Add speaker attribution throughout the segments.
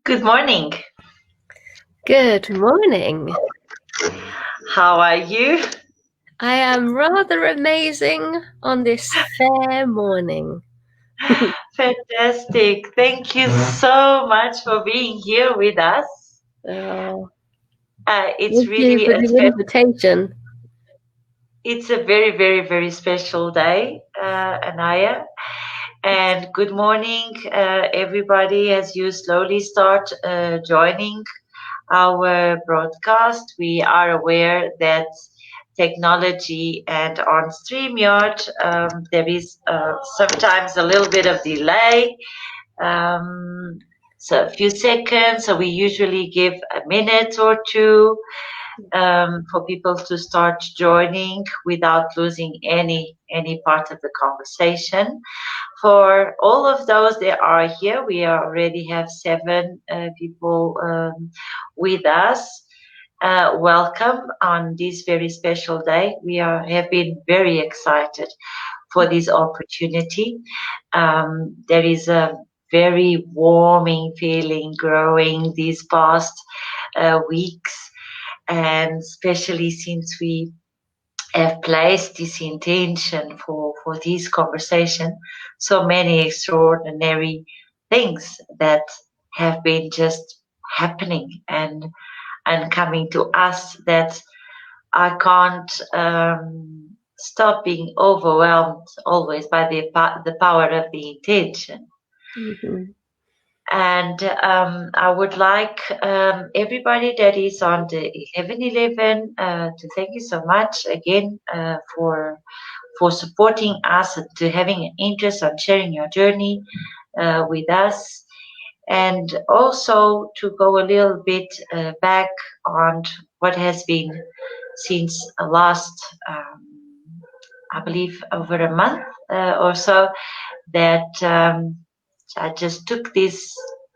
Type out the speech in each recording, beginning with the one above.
Speaker 1: Good morning.
Speaker 2: Good morning.
Speaker 1: How are you?
Speaker 2: I am rather amazing on this fair morning.
Speaker 1: Fantastic. Thank you so much for being here with us.
Speaker 2: Oh,
Speaker 1: It's
Speaker 2: thank you
Speaker 1: really
Speaker 2: for the invitation.
Speaker 1: it's a very, very, very special day, Anaiya. And good morning, everybody, as you slowly start joining our broadcast. We are aware that technology and on StreamYard, there is sometimes a little bit of delay. So a few seconds. So we usually give a minute or two for people to start joining without losing any part of the conversation. For all of those that are here, we already have 7 people with us. Welcome on this very special day. We have been very excited for this opportunity. There is a very warming feeling growing these past weeks, and especially since we have placed this intention for this conversation, so many extraordinary things that have been just happening and coming to us that I can't stop being overwhelmed always by the power of the intention.
Speaker 2: Mm-hmm.
Speaker 1: And I would like everybody that is on the 1111 to thank you so much again for supporting us and to having an interest on sharing your journey with us, and also to go a little bit back on what has been since last, I believe, over a month or so, that I just took this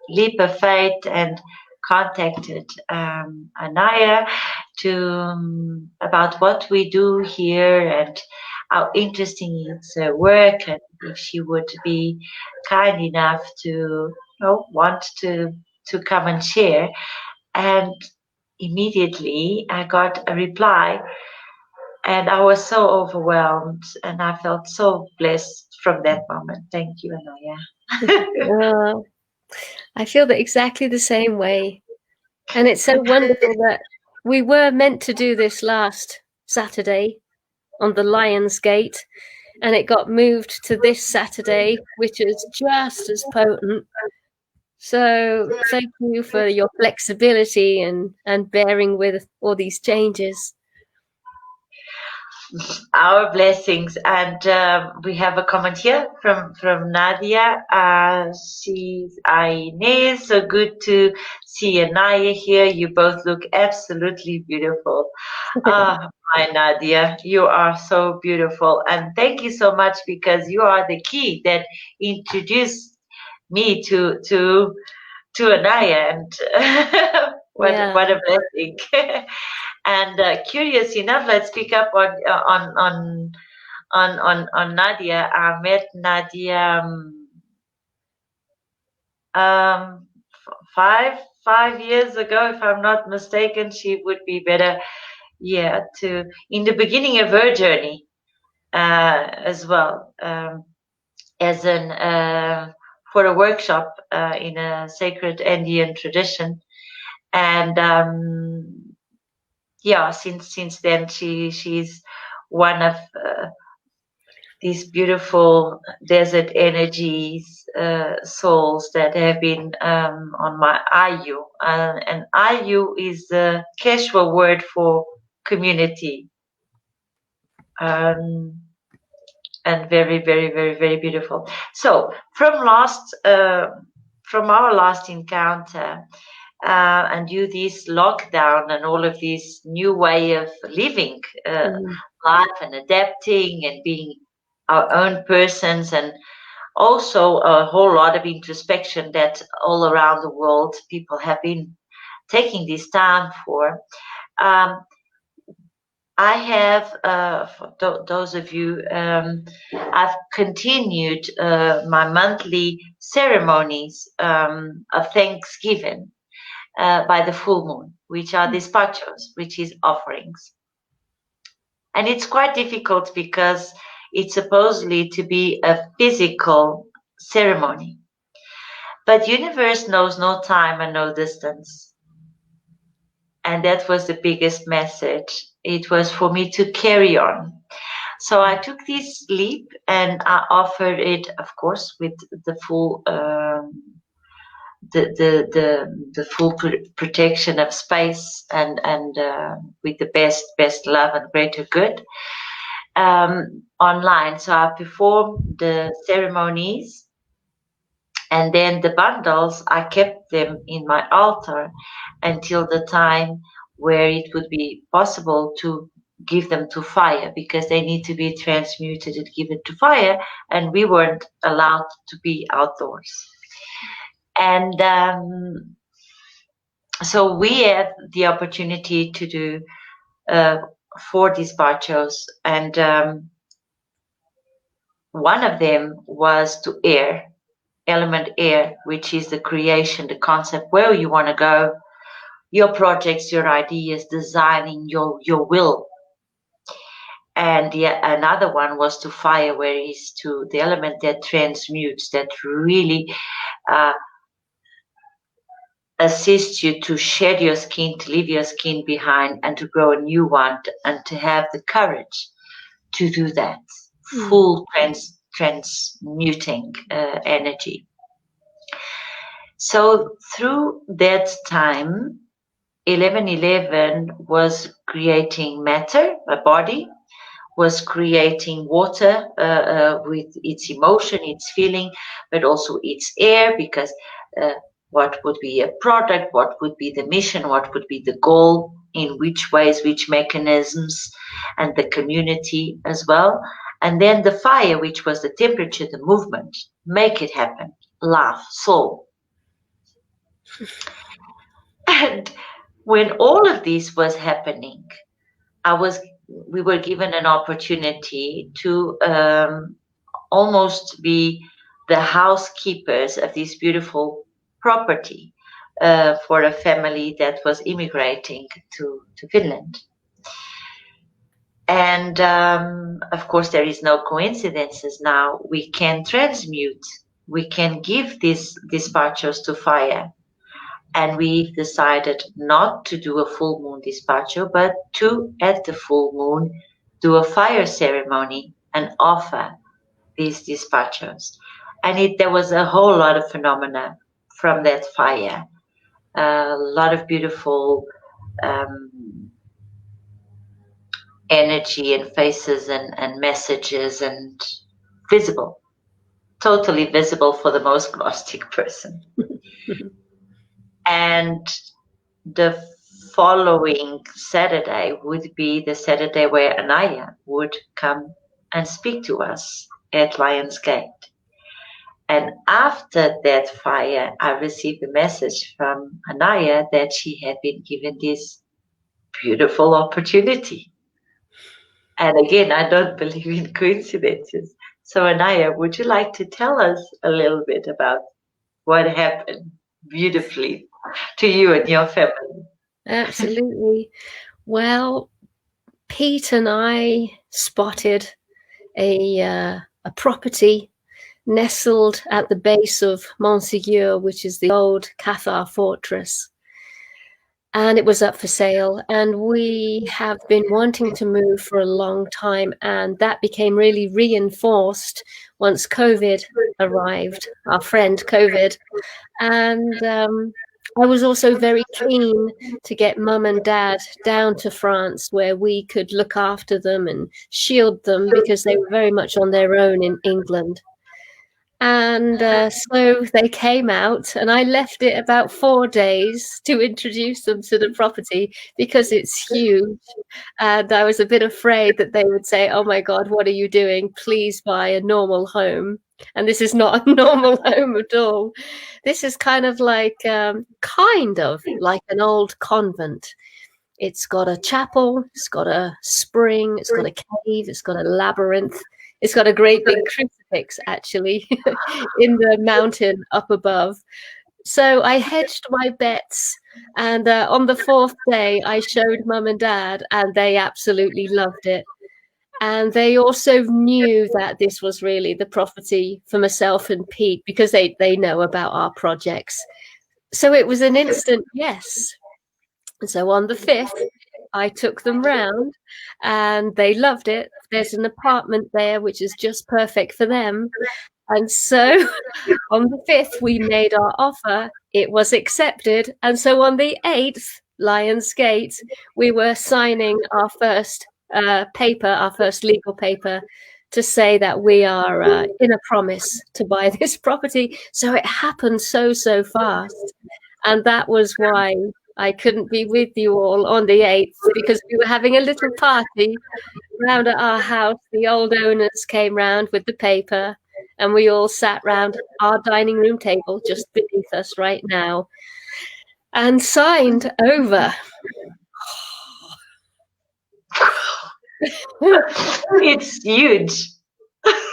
Speaker 1: leap of faith and contacted Anaiya to about what we do here and how interesting it's work, and if she would be kind enough to want to come and share. And immediately I got a reply, and I was so overwhelmed, and I felt so blessed from that moment. Thank you, Anaiya.
Speaker 2: I feel that exactly the same way. And it's so wonderful that we were meant to do this last Saturday on the Lion's Gate, and it got moved to this Saturday, which is just as potent. So thank you for your flexibility and bearing with all these changes.
Speaker 1: Our blessings. And we have a comment here from Nadia. She's Inês. So good to see Anaiya here. You both look absolutely beautiful. Hi Nadia, you are so beautiful, and thank you so much, because you are the key that introduced me to Anaiya, and what a blessing. And curious enough, let's pick up on Nadia. I met Nadia um, 5 years ago, if I'm not mistaken. She would be better, yeah, to in the beginning of her journey as well, as an for a workshop in a sacred Indian tradition, and yeah, since then she's one of these beautiful desert energies, souls that have been on my Ayu. And Ayu is the Quechua word for community. And very, very, very, very beautiful. So from our last encounter, and due this lockdown and all of this new way of living life and adapting and being our own persons, and also a whole lot of introspection that all around the world people have been taking this time for. I have, for those of you, I've continued my monthly ceremonies of Thanksgiving by the full moon, which are dispachos, which is offerings. And it's quite difficult because it's supposedly to be a physical ceremony. But universe knows no time and no distance. And that was the biggest message. It was for me to carry on. So I took this leap and I offered it, of course, with the full the full protection of space and with the best love and greater good online. So I performed the ceremonies, and then the bundles, I kept them in my altar until the time where it would be possible to give them to fire, because they need to be transmuted and given to fire, and we weren't allowed to be outdoors. And so we had the opportunity to do 4 dispachos, and one of them was to air, element air, which is the creation, the concept, where you want to go, your projects, your ideas, designing your will. And another one was to fire, where is to the element that transmutes, that really assists you to shed your skin, to leave your skin behind, and to grow a new one, and to have the courage to do that full transmuting energy. So through that time, 1111 was creating matter, a body, was creating water with its emotion, its feeling, but also its air, because what would be a product, what would be the mission, what would be the goal, in which ways, which mechanisms, and the community as well. And then the fire, which was the temperature, the movement, make it happen, love, soul. And when all of this was happening, we were given an opportunity to almost be the housekeepers of this beautiful property for a family that was immigrating to Finland. And of course, there is no coincidences now. We can transmute, we can give these dispachos to fire. And we decided not to do a full moon dispacho, but to, at the full moon, do a fire ceremony and offer these dispachos. And there was a whole lot of phenomena from that fire. A lot of beautiful energy and faces and messages, and visible, totally visible for the most Gnostic person. And the following Saturday would be the Saturday where Anaiya would come and speak to us at Lion's Gate. And after that fire, I received a message from Anaiya that she had been given this beautiful opportunity. And again, I don't believe in coincidences. So Anaiya, would you like to tell us a little bit about what happened beautifully to you and your family?
Speaker 2: Absolutely. Well, Pete and I spotted a property nestled at the base of Montségur, which is the old Cathar fortress. And it was up for sale. And we have been wanting to move for a long time. And that became really reinforced once COVID arrived, our friend COVID. And I was also very keen to get mum and dad down to France, where we could look after them and shield them, because they were very much on their own in England. And so they came out, and I left it about 4 days to introduce them to the property, because it's huge. And I was a bit afraid that they would say, "Oh my God, what are you doing? Please buy a normal home." And this is not a normal home at all. This is kind of like an old convent. It's got a chapel, it's got a spring, it's got a cave, it's got a labyrinth, it's got a great big crucifix, actually, in the mountain up above. So I hedged my bets, and on the fourth day, I showed Mum and Dad, and they absolutely loved it. And they also knew that this was really the property for myself and Pete, because they know about our projects. So it was an instant yes. So on the 5th, I took them round and they loved it. There's an apartment there which is just perfect for them. And so on the 5th, we made our offer. It was accepted. And so on the 8th, Lionsgate, we were signing our first paper, our first legal paper, to say that we are in a promise to buy this property. So it happened so fast. And that was why I couldn't be with you all on the 8th, because we were having a little party round at our house. The old owners came round with the paper, and we all sat round our dining room table just beneath us right now and signed over.
Speaker 1: It's huge.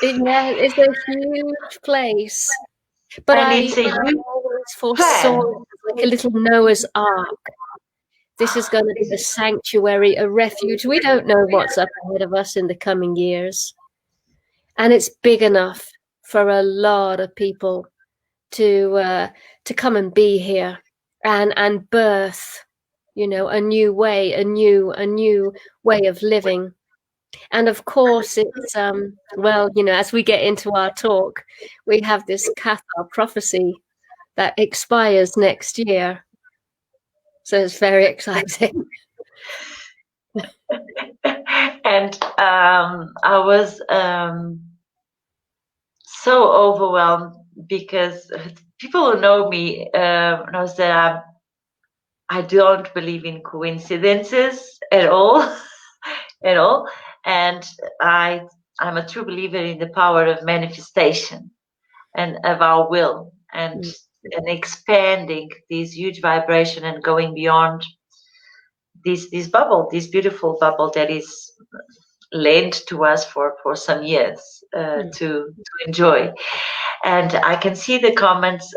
Speaker 2: Yeah, it's a huge place. But
Speaker 1: And
Speaker 2: I
Speaker 1: it's a huge
Speaker 2: always foresaw it like a little Noah's Ark. This is going to be a sanctuary, a refuge. We don't know what's up ahead of us in the coming years. And it's big enough for a lot of people to come and be here and birth, you know, a new way, a new way of living. And of course, it's well, you know, as we get into our talk, we have this Cathar prophecy that expires next year. So it's very exciting.
Speaker 1: And I was so overwhelmed because people who know me knows that I don't believe in coincidences at all, at all. And I'm a true believer in the power of manifestation and of our will and expanding this huge vibration and going beyond this bubble, this beautiful bubble that is lent to us for some years to enjoy. And I can see the comments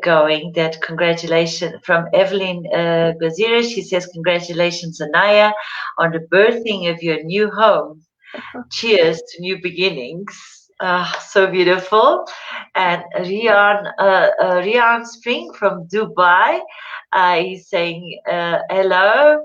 Speaker 1: going that congratulations from Evelyn Gazira. She says, congratulations, Anaiya, on the birthing of your new home. Cheers to new beginnings. So beautiful. And Rian Spring from Dubai is saying hello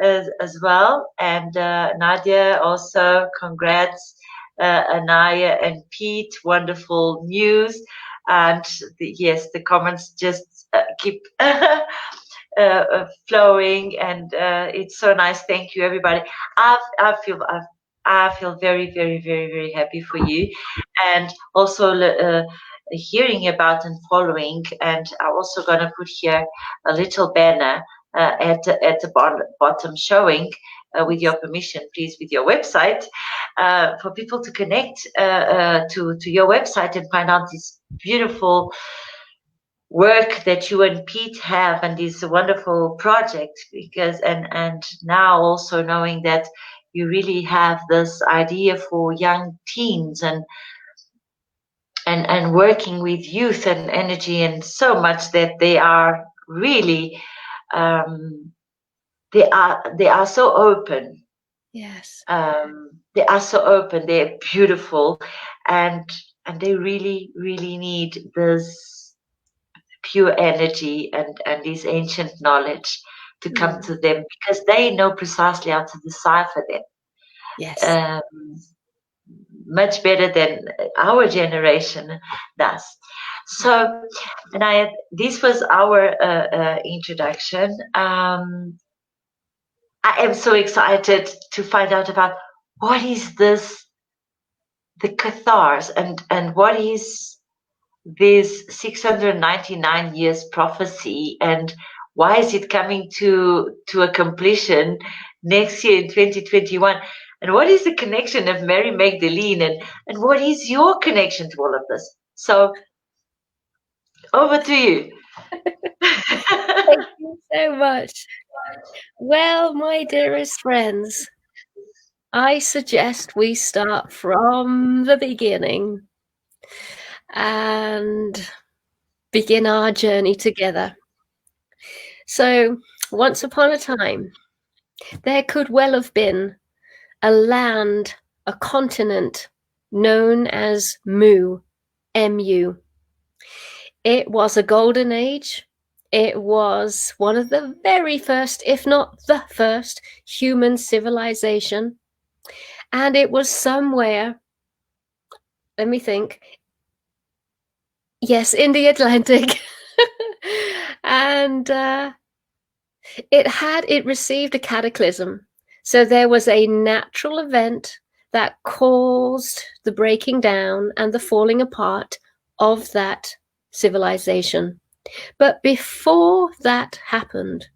Speaker 1: as well. And Nadia also, congrats, Anaiya and Pete, wonderful news. And yes, the comments just keep flowing, and it's so nice. Thank you, everybody. I feel very, very, very, very happy for you, and also hearing about and following. And I'm also going to put here a little banner at the bottom showing, with your permission, please, with your website, for people to connect to your website and find out this beautiful work that you and Pete have and this wonderful project, because and now also knowing that you really have this idea for young teens and working with youth and energy, and so much that they are really they are so open.
Speaker 2: Yes.
Speaker 1: They are so open, they're beautiful, and they really, really need this pure energy and this ancient knowledge to come to them, because they know precisely how to decipher them.
Speaker 2: Yes.
Speaker 1: Much better than our generation does. So, and this was our introduction. I am so excited to find out about what is this, the Cathars, and what is this 699 years prophecy, and why is it coming to a completion next year in 2021, and what is the connection of Mary Magdalene, and what is your connection to all of this? So over to you.
Speaker 2: Thank you so much. Well, my dearest friends, I suggest we start from the beginning and begin our journey together. So, once upon a time, there could well have been a land, a continent known as Mu, M-U. It was a golden age. It was one of the very first, if not the first, human civilization. And it was somewhere, let me think, yes, in the Atlantic. And it received a cataclysm. So there was a natural event that caused the breaking down and the falling apart of that civilization. But before that happened,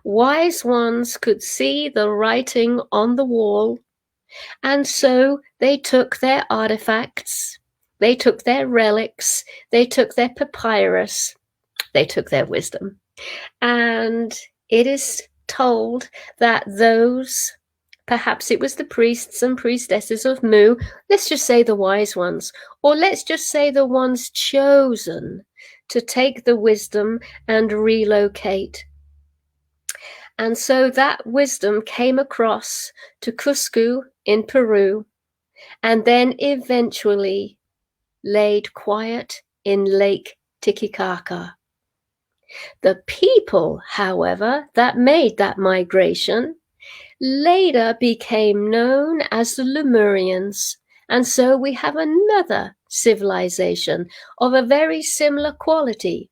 Speaker 2: wise ones could see the writing on the wall, and so they took their artifacts, they took their relics, they took their papyrus, they took their wisdom. And it is told that those, perhaps it was the priests and priestesses of Mu, let's just say the wise ones, or let's just say the ones chosen to take the wisdom and relocate. And so that wisdom came across to Cusco in Peru, and then eventually laid quiet in Lake Titicaca. The people, however, that made that migration later became known as the Lemurians, and so we have another civilization of a very similar quality,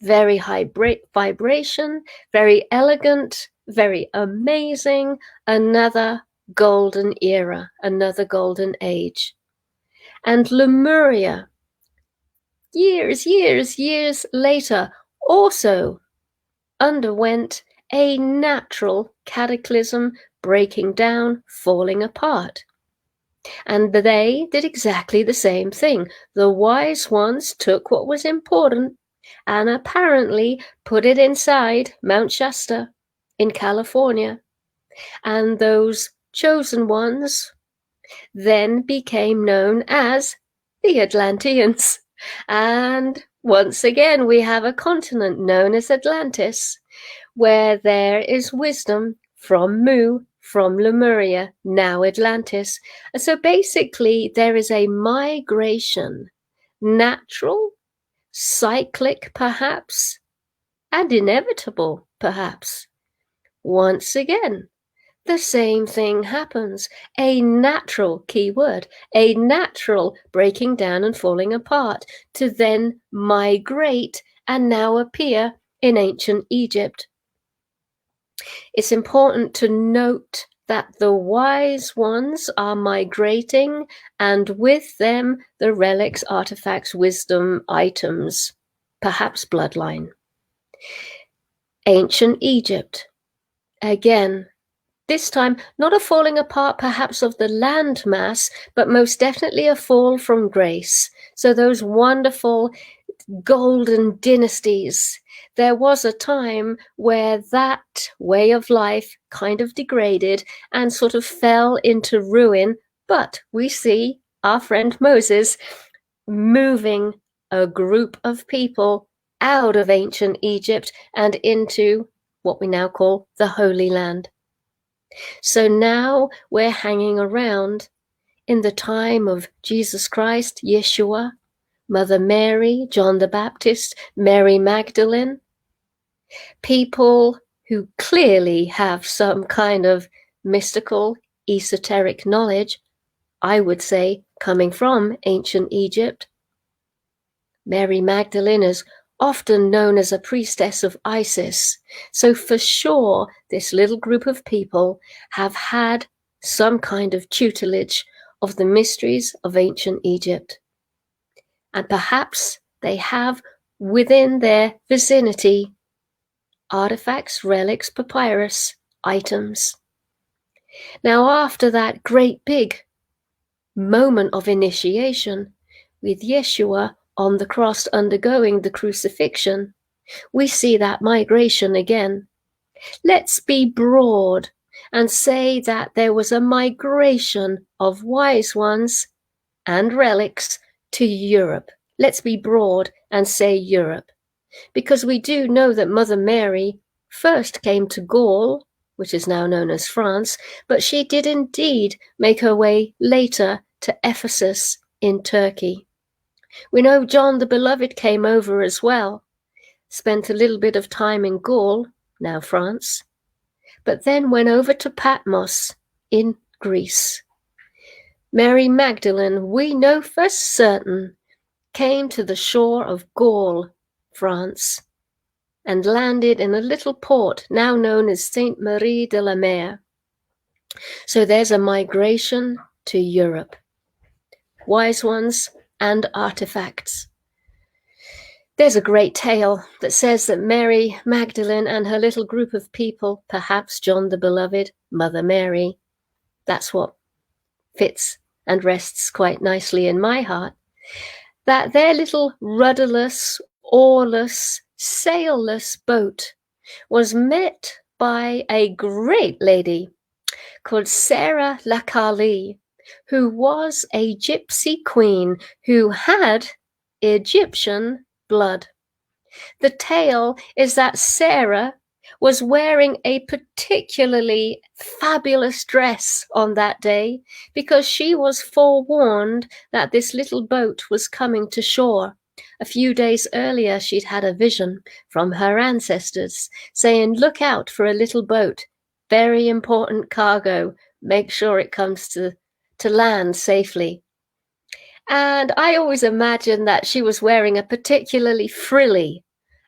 Speaker 2: very high vibration, very elegant, very amazing, another golden era, another golden age. And Lemuria, years later, also underwent a natural cataclysm, breaking down, falling apart. And they did exactly the same thing. The wise ones took what was important and apparently put it inside Mount Shasta in California. And those chosen ones then became known as the Atlanteans. And once again, we have a continent known as Atlantis, where there is wisdom from Mu, from Lemuria, now Atlantis. So basically, there is a migration, natural, cyclic perhaps, and inevitable perhaps. Once again, the same thing happens. A natural, key word, a natural breaking down and falling apart to then migrate and now appear in ancient Egypt. It's important to note that the wise ones are migrating, and with them the relics, artifacts, wisdom, items, perhaps bloodline. Ancient Egypt, again, this time, not a falling apart perhaps of the landmass, but most definitely a fall from grace. So those wonderful golden dynasties, there was a time where that way of life kind of degraded and sort of fell into ruin. But we see our friend Moses moving a group of people out of ancient Egypt and into what we now call the Holy Land. So now we're hanging around in the time of Jesus Christ, Yeshua, Mother Mary, John the Baptist, Mary Magdalene, people who clearly have some kind of mystical, esoteric knowledge, I would say, coming from ancient Egypt. Mary Magdalene is often known as a priestess of Isis. So for sure, this little group of people have had some kind of tutelage of the mysteries of ancient Egypt. And perhaps they have within their vicinity artifacts, relics, papyrus, items. Now, after that great big moment of initiation with Yeshua on the cross undergoing the crucifixion, we see that migration again. Let's be broad and say that there was a migration of wise ones and relics to Europe. Let's be broad and say Europe, because we do know that Mother Mary first came to Gaul, which is now known as France, but she did indeed make her way later to Ephesus in Turkey. We know John the Beloved came over as well, spent a little bit of time in Gaul, now France, but then went over to Patmos in Greece. Mary Magdalene, we know for certain, came to the shore of Gaul, France, and landed in a little port now known as Sainte Marie de la Mer. So there's a migration to Europe. Wise ones and artifacts. There's a great tale that says that Mary Magdalene and her little group of people, perhaps John the Beloved, Mother Mary, that's what fits and rests quite nicely in my heart, that their little rudderless, oarless, sailless boat was met by a great lady called Sarah Lakali, who was a gypsy queen who had Egyptian blood. The tale is that Sarah was wearing a particularly fabulous dress on that day because she was forewarned that this little boat was coming to shore. A few days earlier, she'd had a vision from her ancestors saying, "Look out for a little boat, very important cargo, make sure it comes to land safely." And I always imagined that she was wearing a particularly frilly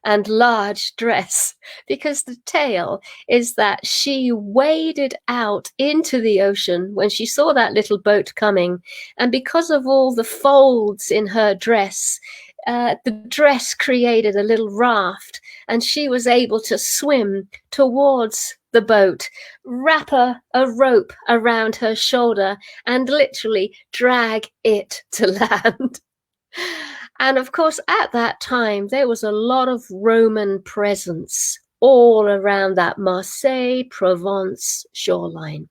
Speaker 2: and large dress, because the tale is that she waded out into the ocean when she saw that little boat coming. And because of all the folds in her dress, the dress created a little raft, and she was able to swim towards the boat, wrap a rope around her shoulder, and literally drag it to land. And of course, at that time, there was a lot of Roman presence all around that Marseille, Provence shoreline.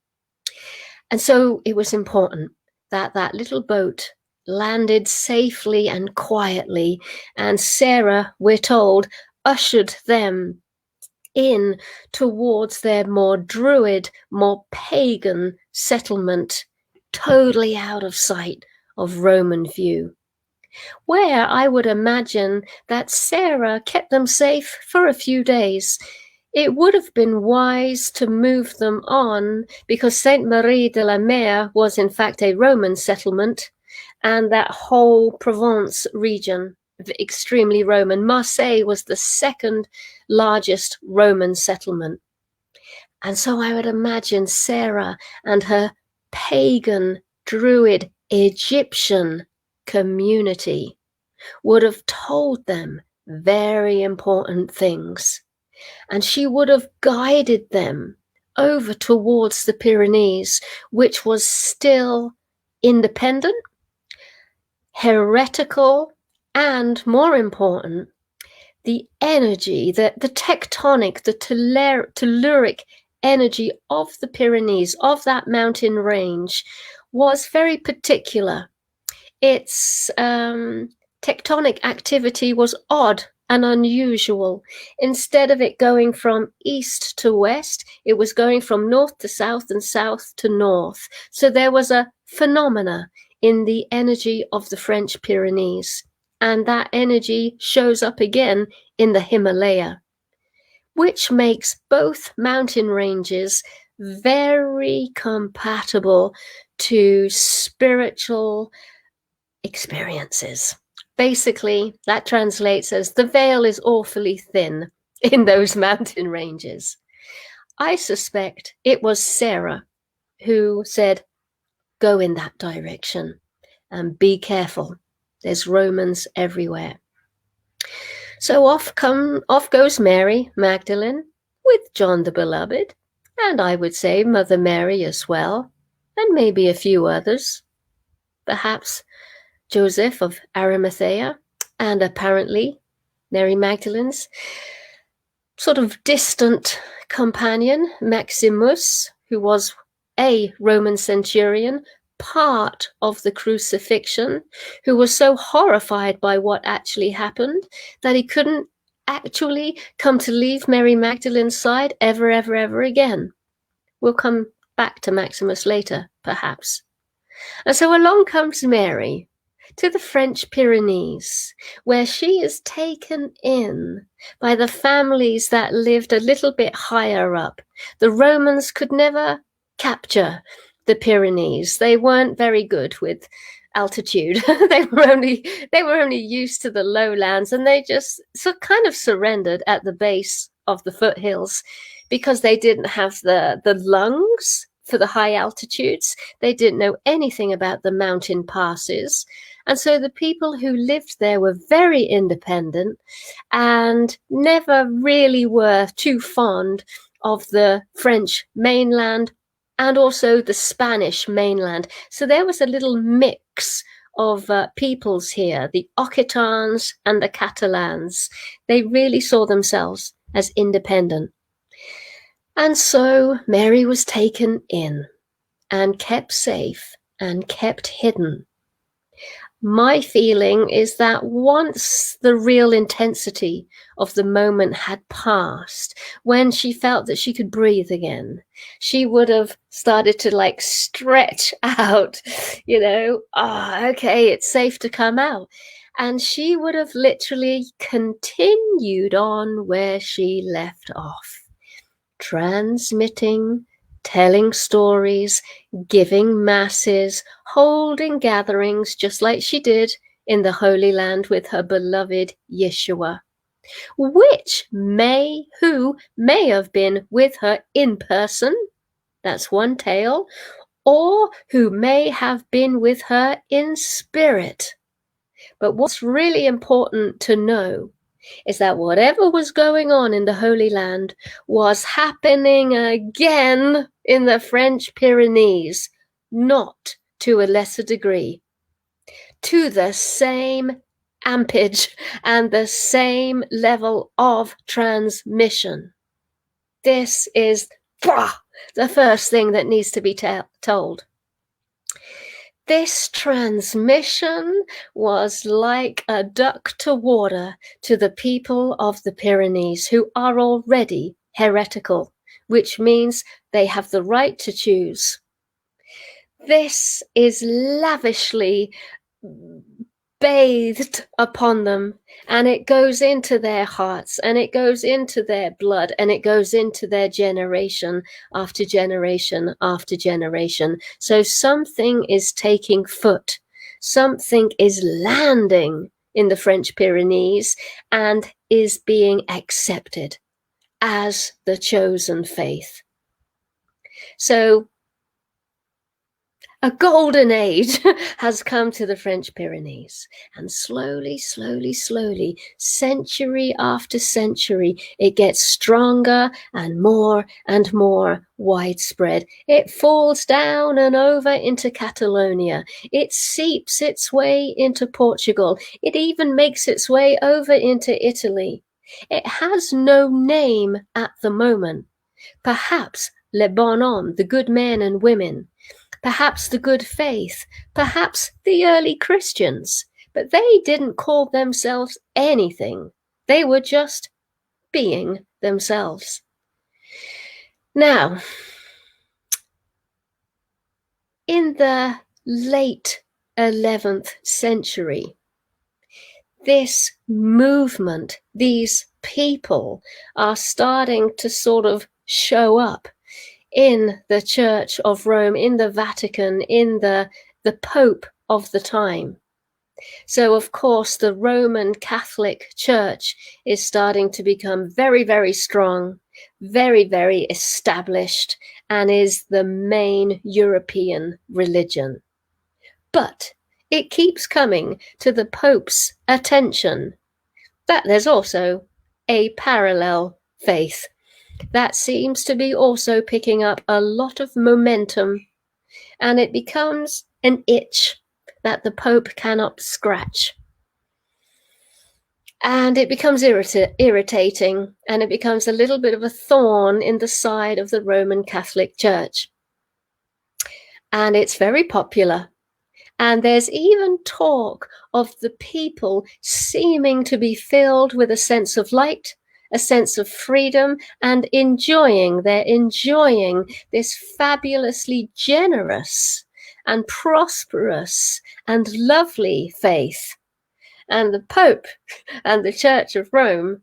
Speaker 2: And so it was important that that little boat landed safely and quietly, and Sarah, we're told, ushered them in towards their more druid, more pagan settlement, totally out of sight of Roman view, where I would imagine that Sarah kept them safe for a few days. It would have been wise to move them on, because Sainte Marie de la Mer was in fact a Roman settlement, and that whole Provence region, extremely Roman. Marseille was the second largest Roman settlement. And so I would imagine Sarah and her pagan, druid, Egyptian community would have told them very important things. And she would have guided them over towards the Pyrenees, which was still independent, heretical, and more important, the energy, the tectonic, the telluric energy of the Pyrenees, of that mountain range, was very particular. Its tectonic activity was odd and unusual. Instead of it going from east to west, it was going from north to south and south to north. So there was a phenomena in the energy of the French Pyrenees, and that energy shows up again in the Himalaya, which makes both mountain ranges very compatible to spiritual experiences. Basically, that translates as the veil is awfully thin in those mountain ranges. I suspect it was Sarah who said, "Go in that direction and be careful. There's Romans everywhere." So off goes Mary Magdalene with John the Beloved, and I would say Mother Mary as well, and maybe a few others, perhaps Joseph of Arimathea, and apparently Mary Magdalene's sort of distant companion, Maximus, who was a Roman centurion, part of the crucifixion, who was so horrified by what actually happened that he couldn't actually come to leave Mary Magdalene's side ever, ever, ever again. We'll come back to Maximus later, perhaps. And so along comes Mary to the French Pyrenees, where she is taken in by the families that lived a little bit higher up. The Romans could never capture the Pyrenees. They weren't very good with altitude. they were only used to the lowlands, and they just kind of surrendered at the base of the foothills because they didn't have the lungs for the high altitudes. They didn't know anything about the mountain passes. And so the people who lived there were very independent and never really were too fond of the French mainland and also the Spanish mainland. So there was a little mix of peoples here, the Occitans and the Catalans. They really saw themselves as independent. And so Mary was taken in and kept safe and kept hidden. My feeling is that once the real intensity of the moment had passed, when she felt that she could breathe again, she would have started to stretch out, okay, it's safe to come out. And she would have literally continued on where she left off, transmitting, telling stories, giving masses, holding gatherings, just like she did in the Holy Land with her beloved Yeshua, who may have been with her in person, that's one tale, or who may have been with her in spirit. But what's really important to know is that whatever was going on in the Holy Land was happening again in the French Pyrenees, not to a lesser degree, to the same ampage and the same level of transmission. This is the first thing that needs to be told. This transmission was like a duck to water to the people of the Pyrenees, who are already heretical, which means they have the right to choose. This is lavishly bathed upon them, and it goes into their hearts, and it goes into their blood, and it goes into their generation after generation after generation. So something is taking foot, something is landing in the French Pyrenees and is being accepted as the chosen faith. So a golden age has come to the French Pyrenees, and slowly, slowly, slowly, century after century, it gets stronger and more widespread. It falls down and over into Catalonia. It seeps its way into Portugal. It even makes its way over into Italy. It has no name at the moment. Perhaps les bonhommes, the good men and women, perhaps the good faith, perhaps the early Christians, but they didn't call themselves anything. They were just being themselves. Now, in the late 11th century, this movement, these people are starting to sort of show up in the Church of Rome, in the Vatican, in the Pope of the time. So, of course, the Roman Catholic Church is starting to become very, very strong, very, very established, and is the main European religion. But it keeps coming to the Pope's attention that there's also a parallel faith that seems to be also picking up a lot of momentum, and it becomes an itch that the Pope cannot scratch. And it becomes irritating, and it becomes a little bit of a thorn in the side of the Roman Catholic Church. And it's very popular. And there's even talk of the people seeming to be filled with a sense of light, a sense of freedom, and they're enjoying this fabulously generous and prosperous and lovely faith. And the Pope and the Church of Rome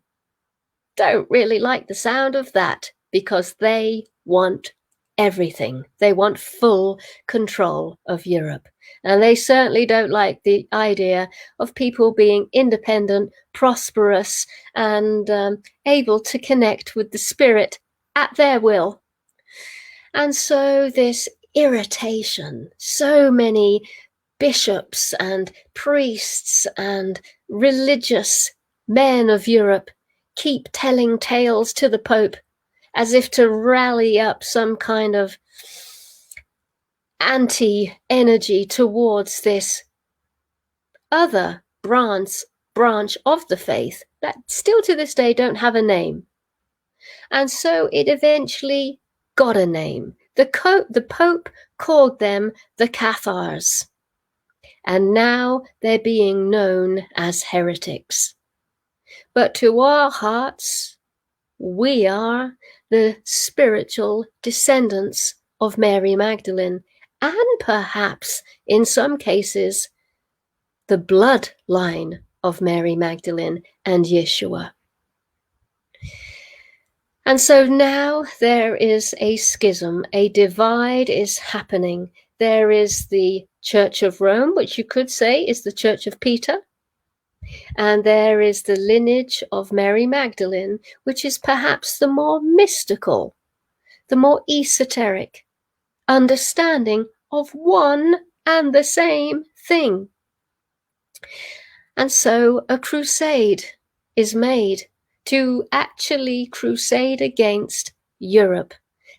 Speaker 2: don't really like the sound of that, because they want everything. They want full control of Europe. And they certainly don't like the idea of people being independent, prosperous, and able to connect with the Spirit at their will. And so this irritation, so many bishops and priests and religious men of Europe keep telling tales to the Pope as if to rally up some kind of anti-energy towards this other branch of the faith that still to this day don't have a name. And so it eventually got a name. The Pope called them the Cathars. And now they're being known as heretics. But to our hearts, we are the spiritual descendants of Mary Magdalene, and perhaps, in some cases, the bloodline of Mary Magdalene and Yeshua. And so now there is a schism, a divide is happening. There is the Church of Rome, which you could say is the Church of Peter. And there is the lineage of Mary Magdalene, which is perhaps the more mystical, the more esoteric understanding of one and the same thing. And so a crusade is made to actually crusade against Europe.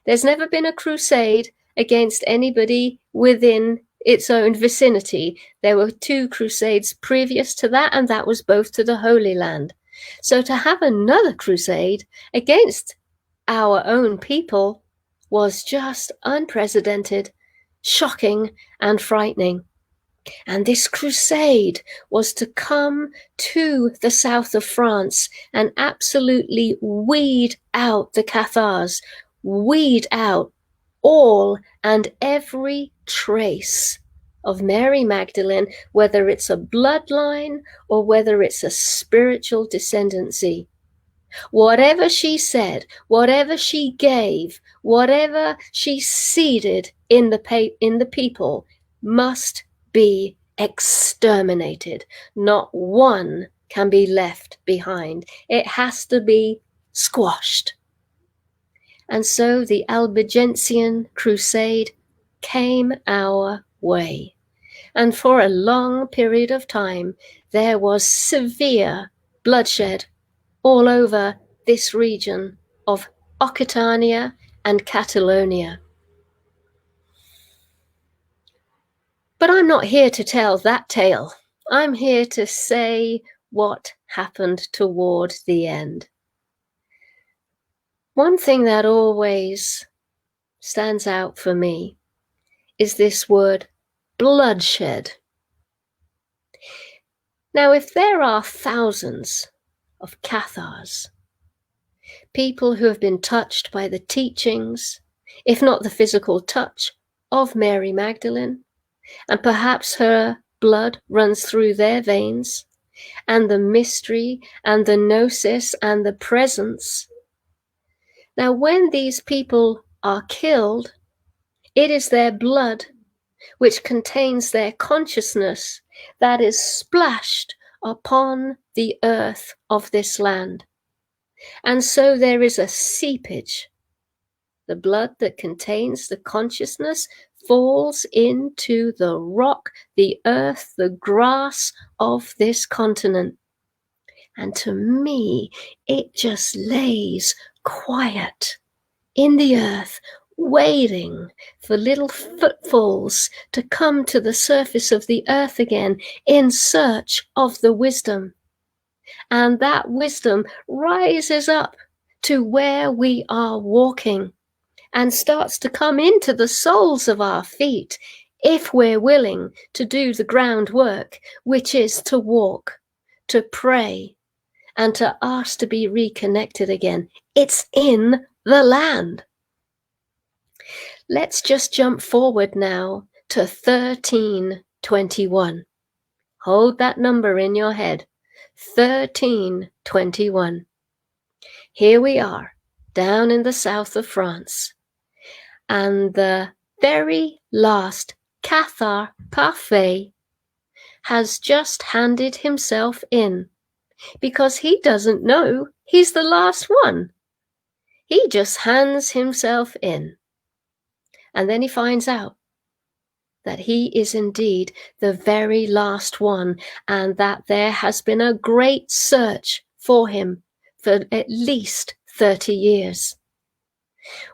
Speaker 2: There's never been a crusade against anybody within its own vicinity. There were 2 crusades previous to that, and that was both to the Holy Land. So to have another crusade against our own people was just unprecedented, shocking, and frightening. And this crusade was to come to the south of France and absolutely weed out the Cathars, weed out all and every trace of Mary Magdalene, whether it's a bloodline or whether it's a spiritual descendancy. Whatever she said, whatever she gave, whatever she seeded in the people must be exterminated. Not one can be left behind. It has to be squashed. And so the Albigensian crusade came our way. And for a long period of time, there was severe bloodshed all over this region of Occitania and Catalonia. But I'm not here to tell that tale. I'm here to say what happened toward the end. One thing that always stands out for me is this word bloodshed. Now, if there are thousands of Cathars, people who have been touched by the teachings, if not the physical touch, of Mary Magdalene, and perhaps her blood runs through their veins, and the mystery and the gnosis and the presence. Now, when these people are killed, it is their blood, which contains their consciousness, that is splashed upon the earth of this land. And so there is a seepage. The blood that contains the consciousness falls into the rock, the earth, the grass of this continent. And to me, it just lays quiet in the earth, waiting for little footfalls to come to the surface of the earth again in search of the wisdom. And that wisdom rises up to where we are walking and starts to come into the soles of our feet if we're willing to do the groundwork, which is to walk, to pray, and to ask to be reconnected again. It's in the land. Let's just jump forward now to 1321. Hold that number in your head. 1321. Here we are, down in the south of France. And the very last Cathar parfait has just handed himself in because he doesn't know he's the last one. He just hands himself in. And then he finds out that he is indeed the very last one, and that there has been a great search for him for at least 30 years.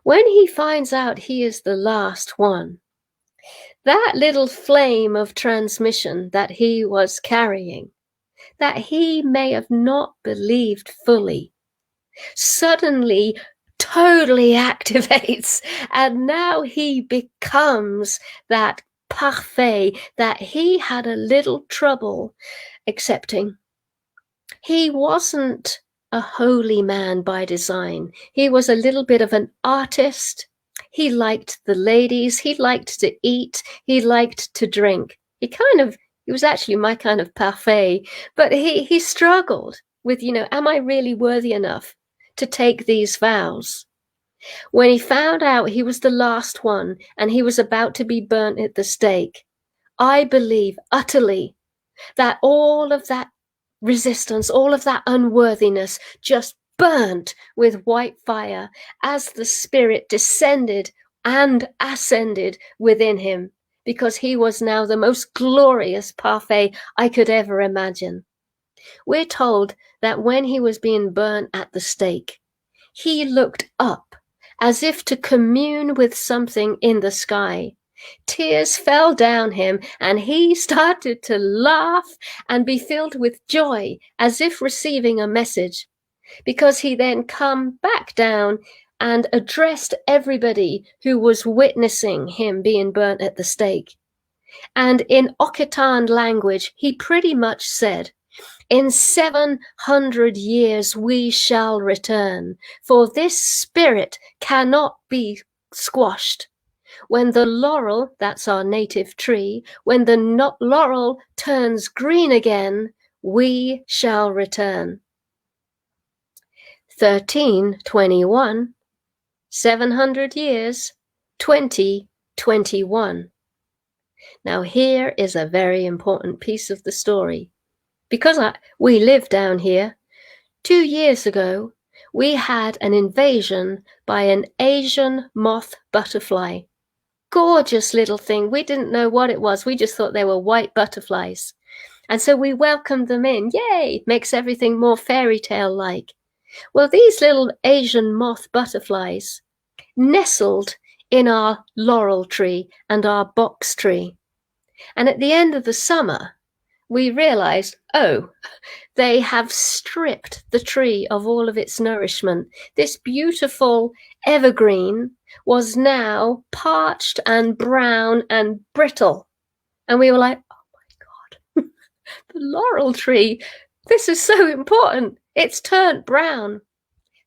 Speaker 2: When he finds out he is the last one, that little flame of transmission that he was carrying, that he may have not believed fully, suddenly totally activates, and now he becomes that parfait that he had a little trouble accepting. He wasn't a holy man by design. He was a little bit of an artist. He liked the ladies. He liked to eat. He liked to drink. He was actually my kind of parfait, but he struggled with, am I really worthy enough to take these vows? When he found out he was the last one and he was about to be burnt at the stake, I believe utterly that all of that resistance, all of that unworthiness just burnt with white fire as the Spirit descended and ascended within him, because he was now the most glorious parfait I could ever imagine. We're told that when he was being burnt at the stake, he looked up as if to commune with something in the sky. Tears fell down him, and he started to laugh and be filled with joy as if receiving a message, because he then come back down and addressed everybody who was witnessing him being burnt at the stake. And in Occitan language, he pretty much said, in 700 years we shall return, for this spirit cannot be squashed. When the laurel, that's our native tree, when the laurel turns green again, we shall return. 1321, 700 years, 2021. Now here is a very important piece of the story. Because we live down here, 2 years ago, we had an invasion by an Asian moth butterfly. Gorgeous little thing. We didn't know what it was. We just thought they were white butterflies. And so we welcomed them in. Yay! Makes everything more fairy tale-like. Well, these little Asian moth butterflies nestled in our laurel tree and our box tree. And at the end of the summer, we realized, they have stripped the tree of all of its nourishment. This beautiful evergreen was now parched and brown and brittle. And we were like, oh my God, the laurel tree, this is so important. It's turned brown.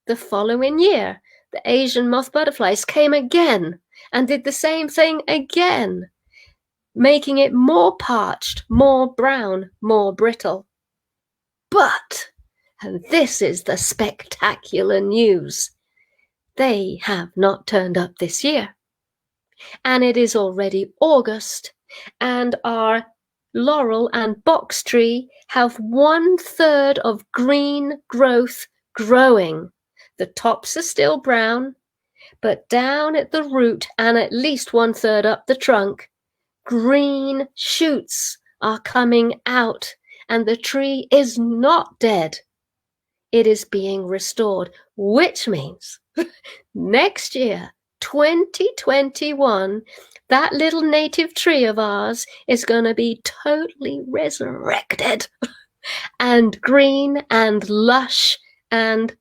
Speaker 2: The following year, the Asian moth butterflies came again and did the same thing again, making it more parched, more brown, more brittle. But, and this is the spectacular news, they have not turned up this year. And it is already August, and our laurel and box tree have 1/3 of green growth growing. The tops are still brown, but down at the root and at least 1/3 up the trunk, green shoots are coming out, and the tree is not dead. It is being restored, which means next year, 2021, that little native tree of ours is going to be totally resurrected. and green and lush and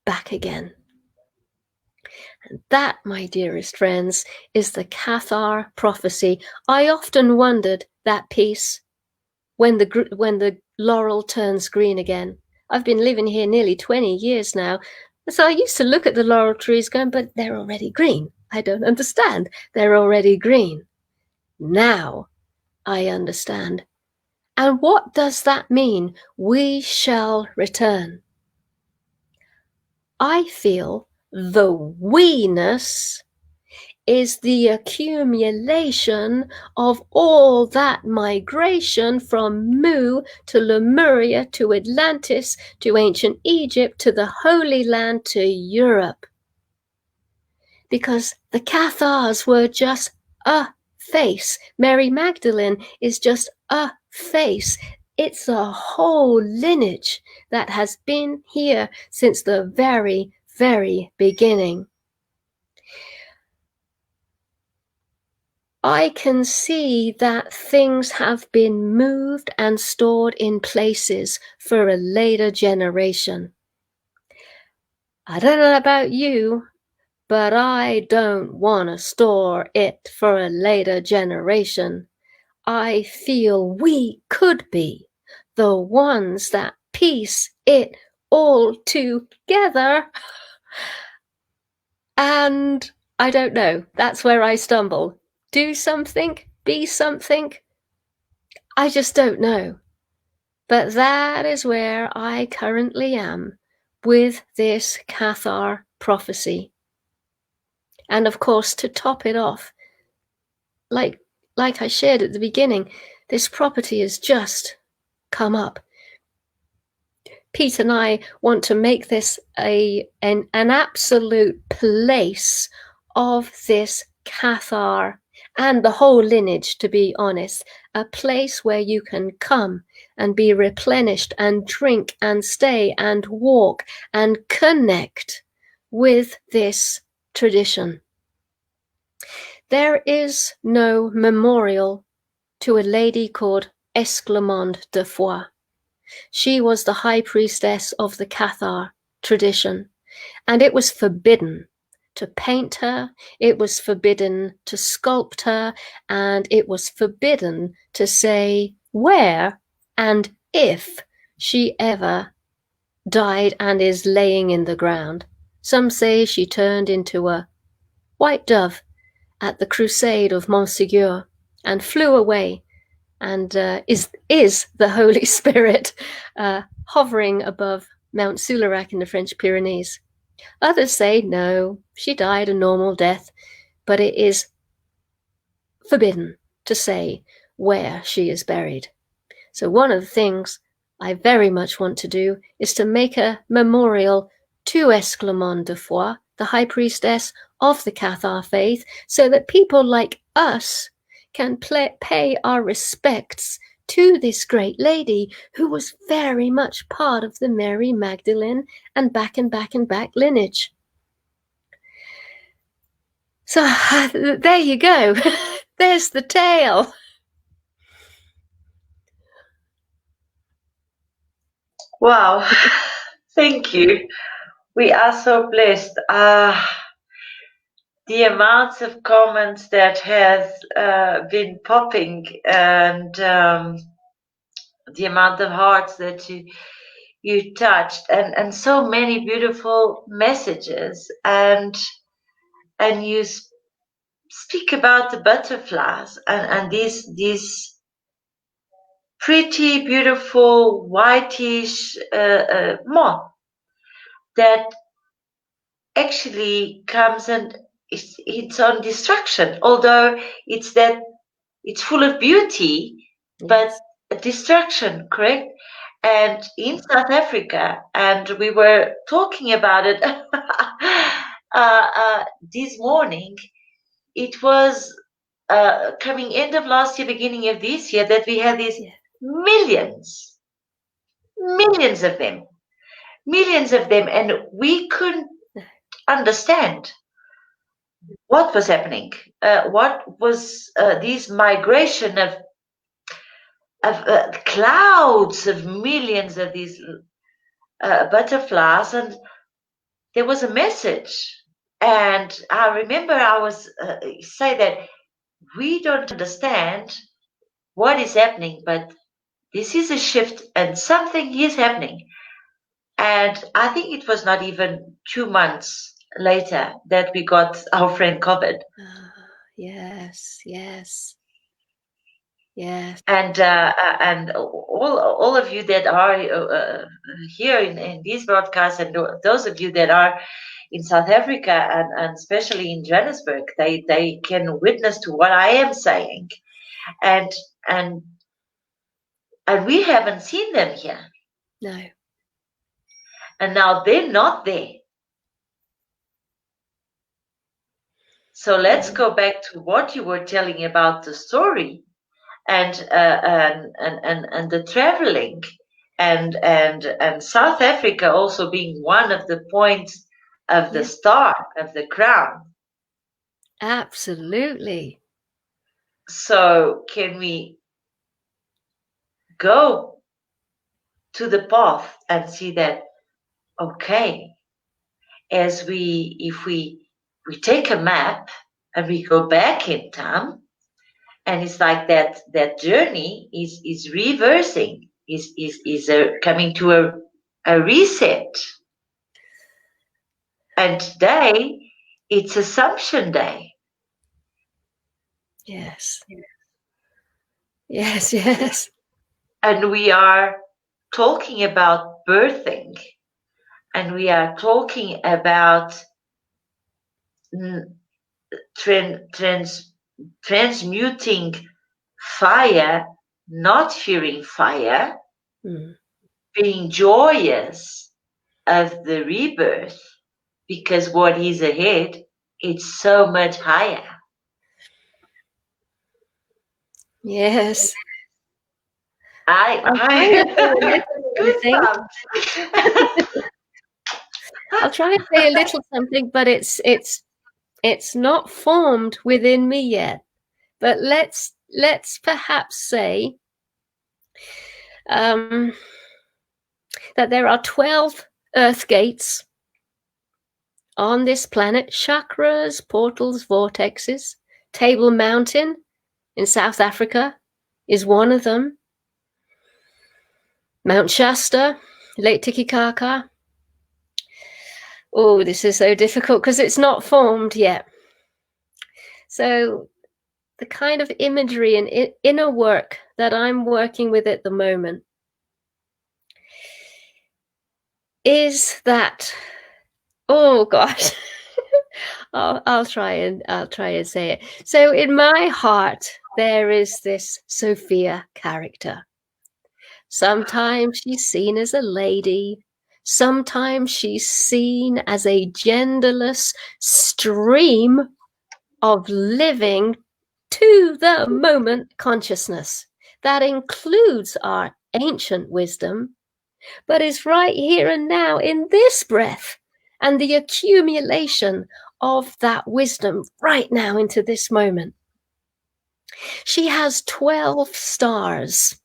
Speaker 2: back again. And that, my dearest friends, is the Cathar prophecy. I often wondered that piece when the laurel turns green again. I've been living here nearly 20 years now. So I used to look at the laurel trees going, but they're already green. I don't understand. They're already green. Now I understand. And what does that mean? We shall return. I feel the we-ness is the accumulation of all that migration from Mu to Lemuria to Atlantis to ancient Egypt to the Holy Land to Europe. Because the Cathars were just a face. Mary Magdalene is just a face. It's a whole lineage that has been here since the very, very beginning. I can see that things have been moved and stored in places for a later generation. I don't know about you, but I don't want to store it for a later generation. I feel we could be the ones that piece it all together. And I don't know, that's where I stumble. Do something, be something. I just don't know. But that is where I currently am with this Cathar prophecy. And of course, to top it off, like I shared at the beginning, this property has just come up. Pete and I want to make this an absolute place of this Cathar and the whole lineage, to be honest, a place where you can come and be replenished and drink and stay and walk and connect with this tradition. There is no memorial to a lady called Esclamande de Foix. She was the high priestess of the Cathar tradition, and it was forbidden to paint her, it was forbidden to sculpt her, and it was forbidden to say where and if she ever died and is laying in the ground. Some say she turned into a white dove at the crusade of Montségur and flew away, and is the Holy Spirit hovering above Mount Soularac in the French Pyrenees. Others say no, she died a normal death, but it is forbidden to say where she is buried. So one of the things I very much want to do is to make a memorial to Esclamande de Foix, the high priestess of the Cathar faith, so that people like us can pay our respects to this great lady who was very much part of the Mary Magdalene and back lineage. So there you go. There's the tale.
Speaker 1: Wow, thank you. We are so blessed. The amounts of comments that has been popping, and the amount of hearts that you touched, and so many beautiful messages, and you speak about the butterflies and these pretty beautiful whitish moth that actually comes and it's on destruction, although it's full of beauty, but destruction, correct? And in South Africa, and we were talking about it this morning, it was coming end of last year, beginning of this year, that we had these millions of them, and we couldn't understand what was happening, what was this migration of clouds of millions of these butterflies, and there was a message. And I remember I was say that we don't understand what is happening, but this is a shift and something is happening. And I think it was not even 2 months later that we got our friend COVID.
Speaker 2: Yes, yes, yes.
Speaker 1: And all of you that are here in these broadcasts, and those of you that are in South Africa and especially in Johannesburg, they can witness to what I am saying, and we haven't seen them here.
Speaker 2: No.
Speaker 1: And now they're not there. So let's go back to what you were telling about the story, and the traveling, and South Africa also being one of the points of the star of the crown.
Speaker 2: Absolutely.
Speaker 1: So can we go to the path and see that, okay, if we take a map and we go back in time, and it's like that journey is reversing, is coming to a reset. And today it's Assumption Day.
Speaker 2: Yes. Yes, yes.
Speaker 1: And we are talking about birthing, and we are talking about transmuting fire, not fearing fire, being joyous of the rebirth, because what is ahead, it's so much higher.
Speaker 2: Yes.
Speaker 1: I'll
Speaker 2: try and say a little something, but it's not formed within me yet. But let's perhaps say that there are 12 earth gates on this planet, chakras, portals, vortexes. Table Mountain in South Africa is one of them. Mount Shasta, Lake Titicaca. Oh, this is so difficult because it's not formed yet. So the kind of imagery and inner work that I'm working with at the moment is that, oh gosh, I'll try and say it. So in my heart, there is this Sophia character. Sometimes she's seen as a lady. Sometimes she's seen as a genderless stream of living to the moment consciousness that includes our ancient wisdom, but is right here and now in this breath and the accumulation of that wisdom right now into this moment. She has 12 stars.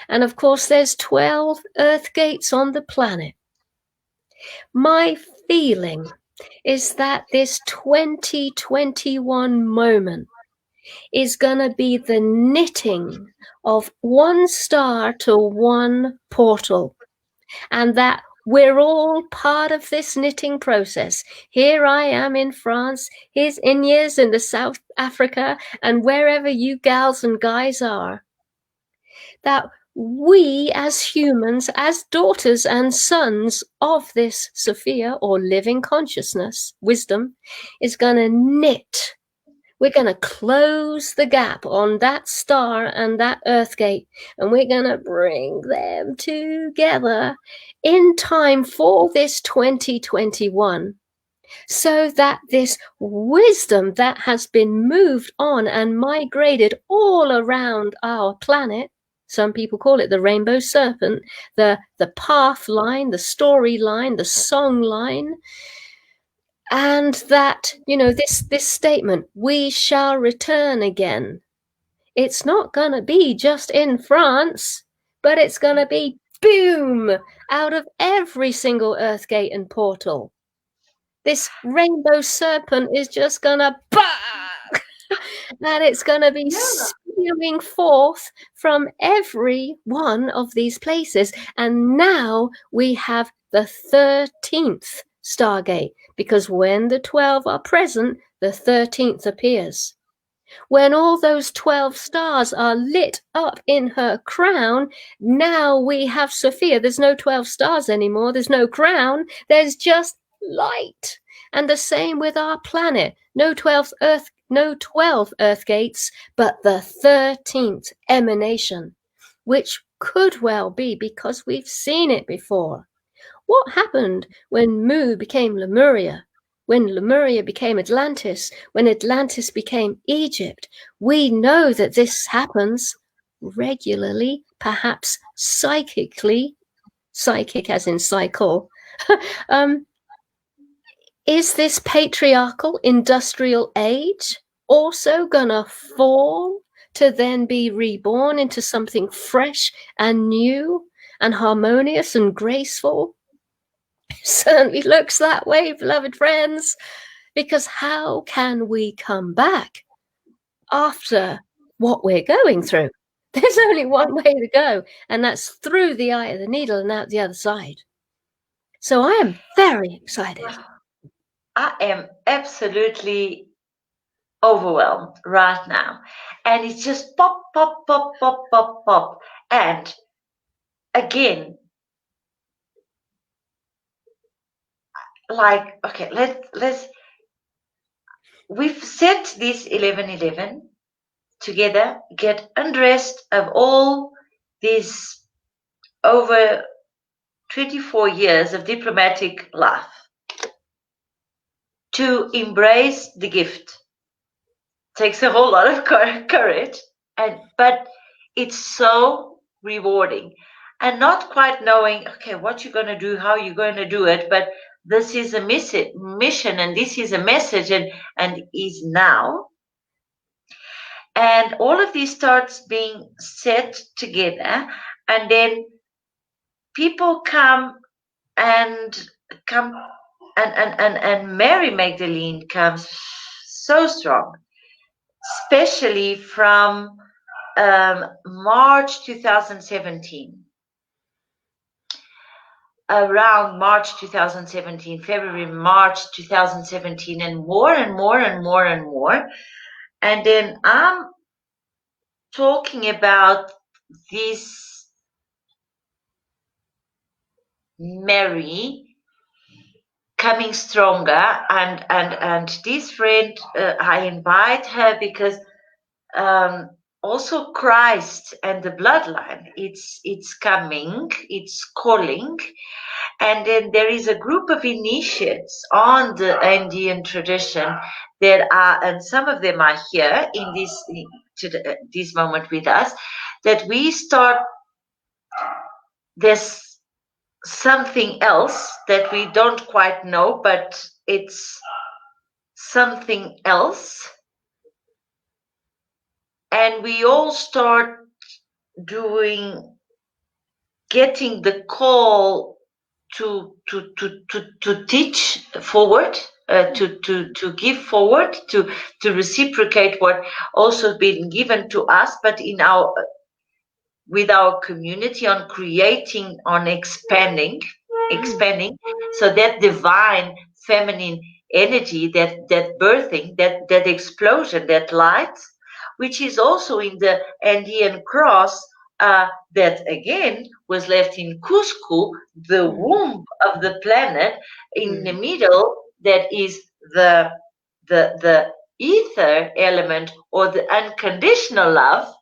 Speaker 2: And of course, there's 12 earth gates on the planet. My feeling is that this 2021 moment is going to be the knitting of one star to one portal, and that we're all part of this knitting process. Here I am in France, here's Inês in the South Africa, and wherever you gals and guys are, that we as humans, as daughters and sons of this Sophia or living consciousness, wisdom, is going to knit. We're going to close the gap on that star and that earth gate, and we're going to bring them together in time for this 2021, so that this wisdom that has been moved on and migrated all around our planet, some people call it the Rainbow Serpent, the path line, the story line, the song line, and that, this statement, we shall return again, it's not going to be just in France, but it's going to be boom out of every single earth gate and portal. This rainbow serpent is just going to and it's going to be spewing forth from every one of these places. And now we have the 13th Stargate, because when the 12 are present, the 13th appears. When all those 12 stars are lit up in her crown, now we have Sophia. There's no 12 stars anymore. There's no crown. There's just light. And the same with our planet. No 12 earth gates, but the 13th emanation, which could well be because we've seen it before. What happened when Mu became Lemuria? When Lemuria became Atlantis, when Atlantis became Egypt? We know that this happens regularly, perhaps psychically, psychic as in cycle. Is this patriarchal industrial age also gonna fall to then be reborn into something fresh and new and harmonious and graceful? Certainly looks that way, beloved friends, because how can we come back after what we're going through? There's only one way to go, and that's through the eye of the needle and out the other side. So I am very excited.
Speaker 1: I am absolutely overwhelmed right now, and it's just pop, pop, pop, pop, pop, pop. And again, like, okay, let's we've set this 11/11 together, get undressed of all these over 24 years of diplomatic life to embrace the gift. Takes a whole lot of courage, but it's so rewarding, and not quite knowing, okay, what you're going to do, how you're going to do it, but this is a mission, and this is a message, and is now. And all of these starts being set together, and then people come, and Mary Magdalene comes so strong, especially from March 2017. Around March 2017, February, March 2017, and more and more and more and more. And then I'm talking about this Mary coming stronger, and this friend, I invite her because also Christ and the bloodline, it's coming, it's calling. And then there is a group of initiates on the Indian tradition that are, and some of them are here in this moment with us, that we start, there's something else that we don't quite know, but it's something else. And we all start getting the call to teach forward, to give forward, to reciprocate what also been given to us, but with our community, on creating, on expanding. So that divine feminine energy, that birthing, that explosion, that light, which is also in the Andean cross, that again was left in Cusco, the womb of the planet, in the middle, that is the ether element, or the unconditional love,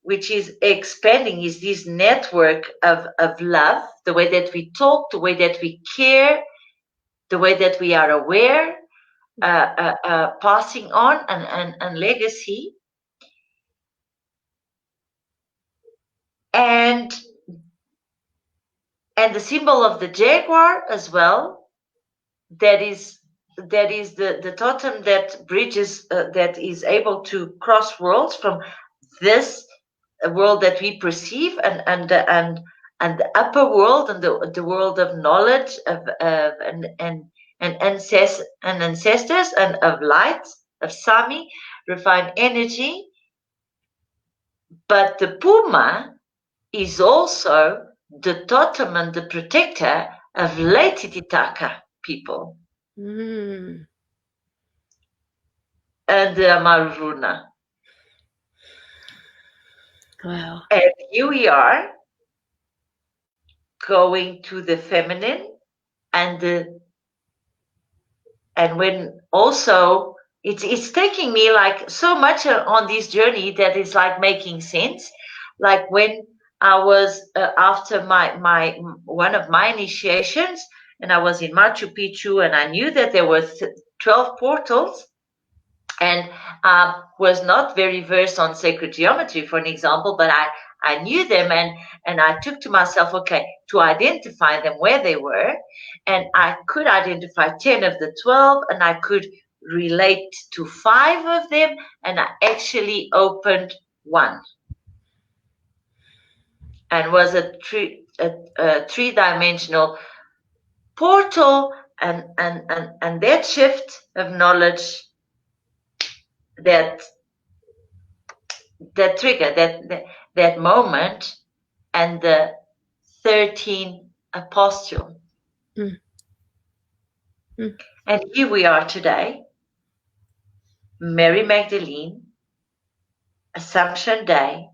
Speaker 1: which is expanding, is this network of love, the way that we talk, the way that we care, the way that we are aware, passing on and legacy. And the symbol of the jaguar as well, that is that is the totem that bridges, that is able to cross worlds from this world that we perceive and the upper world and the world of knowledge of ancestors and of light, of Sami, refined energy. But the Puma is also the totem and the protector of late Titicaca people
Speaker 2: Mm.
Speaker 1: and the Amaruna.
Speaker 2: Wow.
Speaker 1: And here we are going to the feminine and when also it's taking me like so much on this journey that is like making sense. Like when I was after my one of my initiations, and I was in Machu Picchu, and I knew that there were 12 portals, and was not very versed on sacred geometry, for an example, but I knew them, and I took to myself, okay, to identify them where they were, and I could identify 10 of the 12, and I could relate to 5 of them, and I actually opened one, and was a three-dimensional portal, and that shift of knowledge, that trigger, that moment, and the 13 apostles.
Speaker 2: Mm. Mm.
Speaker 1: And here we are today, Mary Magdalene, Assumption Day,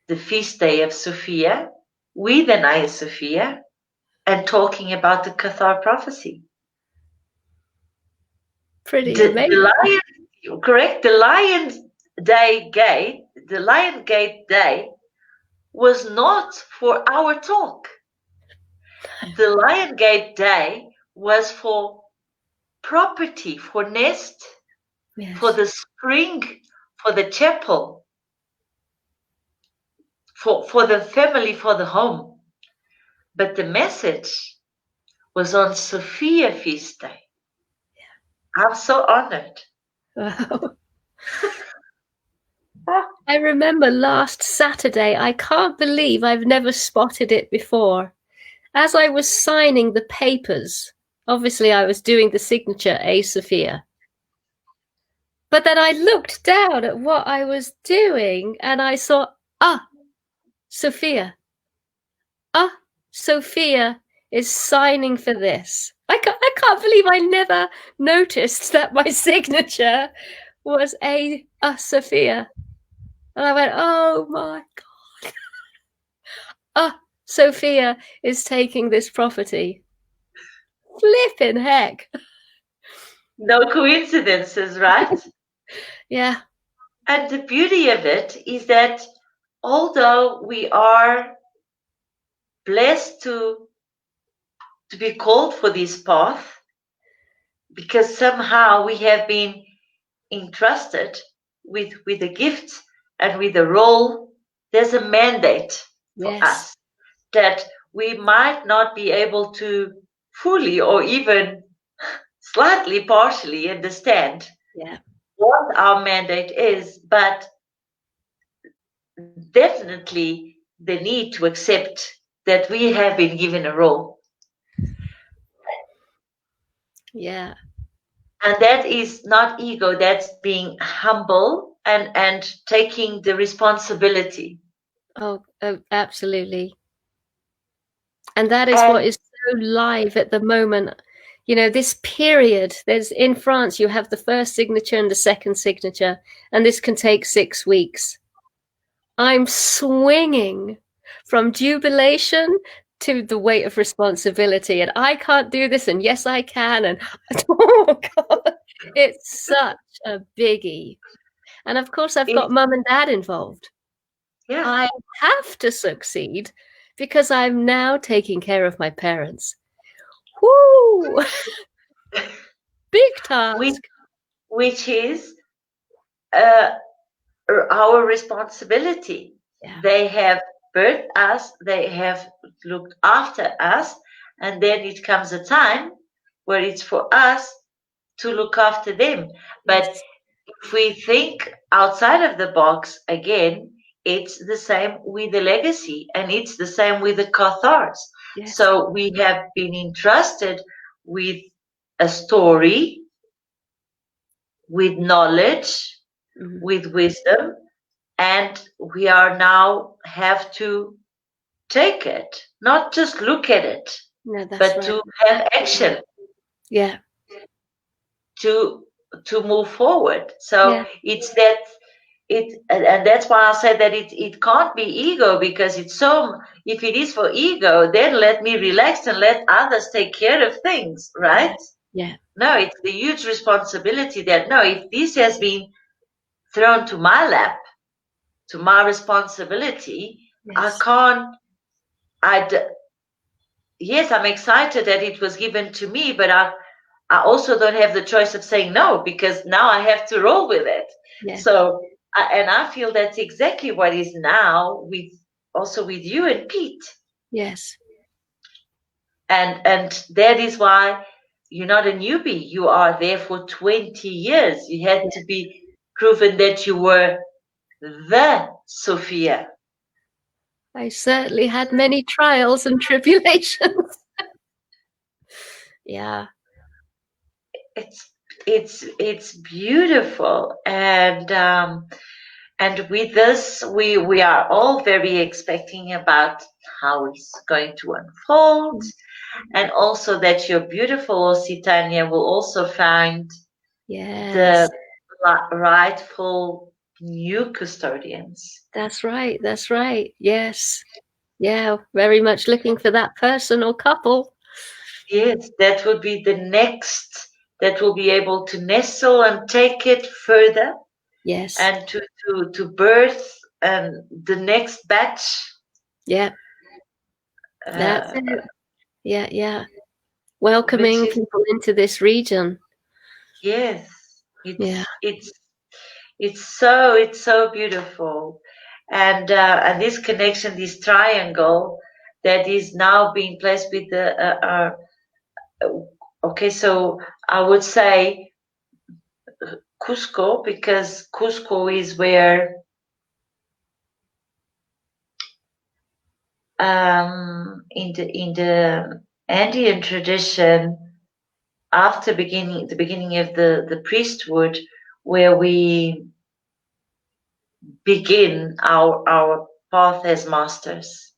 Speaker 1: the feast day of Sophia, with Anaiya Sophia, and talking about the Cathar prophecy.
Speaker 2: Pretty amazing.
Speaker 1: Correct? The Lion Gate Day was not for our talk. The Lion Gate Day was for property, for nest,
Speaker 2: Yes.
Speaker 1: for the spring, for the chapel, for the family, for the home. But the message was on Sophia feast day. Yeah. I'm so honored.
Speaker 2: Wow. I remember last Saturday, I can't believe I've never spotted it before. As I was signing the papers, obviously I was doing the signature A Sophia. But then I looked down at what I was doing and I saw, Sophia. Sophia is signing for this. I can't believe I never noticed that my signature was A Sophia. And I went, oh my God. Sophia is taking this property. Flippin' heck.
Speaker 1: No coincidences, right?
Speaker 2: Yeah.
Speaker 1: And the beauty of it is that although we are blessed to be called for this path, because somehow we have been entrusted with a gift and with a role, there's a mandate for us that we might not be able to fully or even slightly partially understand what our mandate is, but definitely the need to accept that we have been given a role.
Speaker 2: Yeah.
Speaker 1: And that is not ego, that's being humble and taking the responsibility.
Speaker 2: Oh, absolutely. And that is what is so live at the moment. You know, this period, there's in France, you have the first signature and the second signature, and this can take 6 weeks. I'm swinging from jubilation to the weight of responsibility, and I can't do this, and yes, I can, and oh God, it's such a biggie. And of course, I've got mum and dad involved.
Speaker 1: Yeah.
Speaker 2: I have to succeed because I'm now taking care of my parents. Woo! Big task.
Speaker 1: Which is our responsibility. Yeah. They have birthed us, they have looked after us, and then it comes a time where it's for us to look after them. But if we think outside of the box, again, it's the same with the legacy, and it's the same with the Cathars.
Speaker 2: Yes.
Speaker 1: So we have been entrusted with a story, with knowledge, with wisdom, and we are now have to take it, not just look at it, but to have action.
Speaker 2: Yeah.
Speaker 1: To move forward. So it's that and that's why I said that it can't be ego, because it's so, if it is for ego, then let me relax and let others take care of things, right?
Speaker 2: Yeah.
Speaker 1: No, it's the huge responsibility that, no, if this has been thrown to my lap, to my responsibility,
Speaker 2: Yes.
Speaker 1: Yes, I'm excited that it was given to me, but I also don't have the choice of saying no, because now I have to roll with it.
Speaker 2: Yeah.
Speaker 1: So, and I feel that's exactly what is now with you and Pete.
Speaker 2: Yes.
Speaker 1: And that is why you're not a newbie. You are there for 20 years. You had to be proven that you were the Sophia.
Speaker 2: I certainly had many trials and tribulations. Yeah.
Speaker 1: It's beautiful, and with this we are all very expecting about how it's going to unfold, and also that your beautiful Occitania will also find the rightful new custodians.
Speaker 2: That's right. That's right. Yes. Yeah. Very much looking for that person or couple.
Speaker 1: Yes, that would be the next, that will be able to nestle and take it further.
Speaker 2: Yes.
Speaker 1: And to birth the next batch.
Speaker 2: Yeah. That's it. Yeah, yeah. Welcoming people into this region.
Speaker 1: Yes. It's so beautiful. And this connection, this triangle that is now being placed with the okay, so I would say Cusco, because Cusco is where in the Andean tradition, after the beginning of the priesthood, where we begin our path as masters.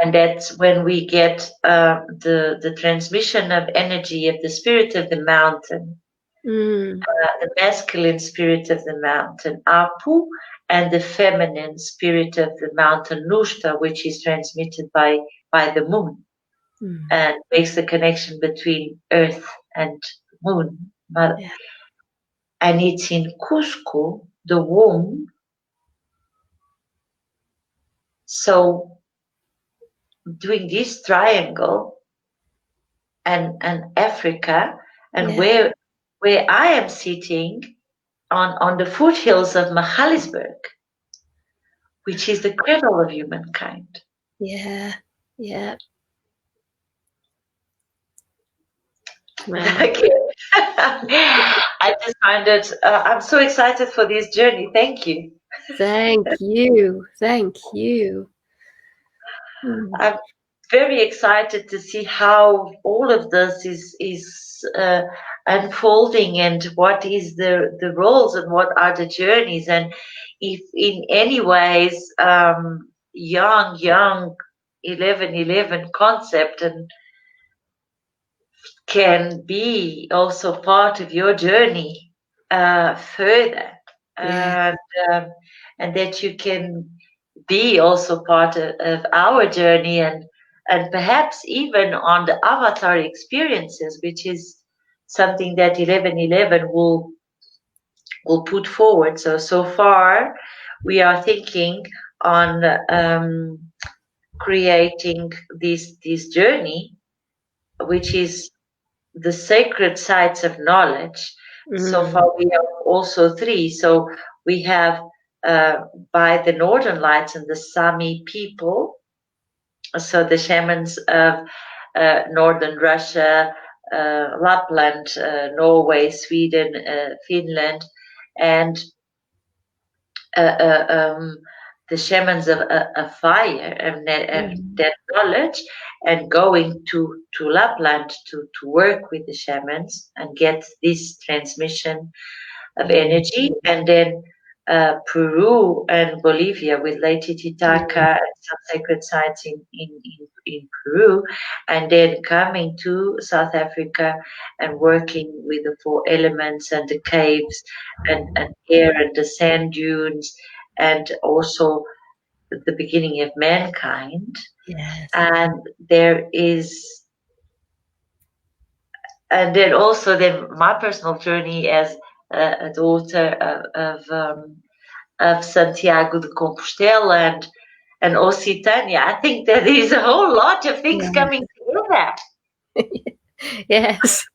Speaker 1: And that's when we get the transmission of energy of the spirit of the mountain, the masculine spirit of the mountain, Apu, and the feminine spirit of the mountain, Nushta, which is transmitted by the moon, and makes the connection between earth and moon. And it's in Cusco, the womb. So doing this triangle and Africa, and where I am sitting on the foothills of Mahalisburg, which is the cradle of humankind.
Speaker 2: Yeah, yeah.
Speaker 1: Okay. I just find it, I'm so excited for this journey. Thank you.
Speaker 2: Thank you. Thank you.
Speaker 1: I'm very excited to see how all of this is unfolding, and what is the roles and what are the journeys, and if in any ways young 1111 concept and can be also part of your journey further, and that you can be also part of our journey, and perhaps even on the avatar experiences, which is something that 1111 will put forward. So far we are thinking on creating this journey, which is the sacred sites of knowledge. So far we have also 3. So we have by the Northern Lights and the Sami people, so the shamans of northern Russia, Lapland, Norway, Sweden, Finland, and the shamans of fire and that knowledge, and going to Lapland to work with the shamans and get this transmission of energy, and then Peru and Bolivia with Lake Titicaca and some sacred sites in Peru, and then coming to South Africa and working with the 4 elements and the caves and air and the sand dunes, and also the beginning of mankind.
Speaker 2: Yes.
Speaker 1: And there is, and then also then my personal journey as a daughter of Santiago de Compostela and Occitania. I think that there is a whole lot of things coming together.
Speaker 2: Yes.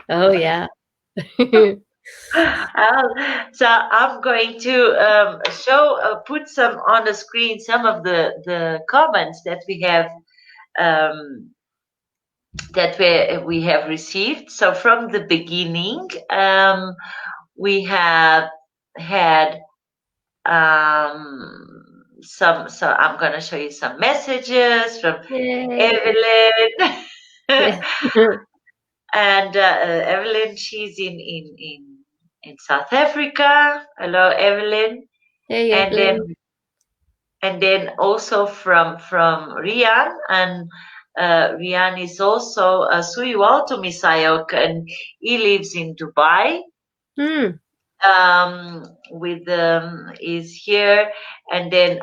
Speaker 2: Oh yeah.
Speaker 1: So I'm going to put some on the screen, some of the comments that we have we have received. So from the beginning, we have had some. So I'm going to show you some messages from Evelyn. And Evelyn, she's in South Africa. Hello, Evelyn.
Speaker 2: Hey,
Speaker 1: and
Speaker 2: Evelyn.
Speaker 1: then also from Rian, and Rian is also a Suyualto Misayok, and he lives in Dubai. Is here, and then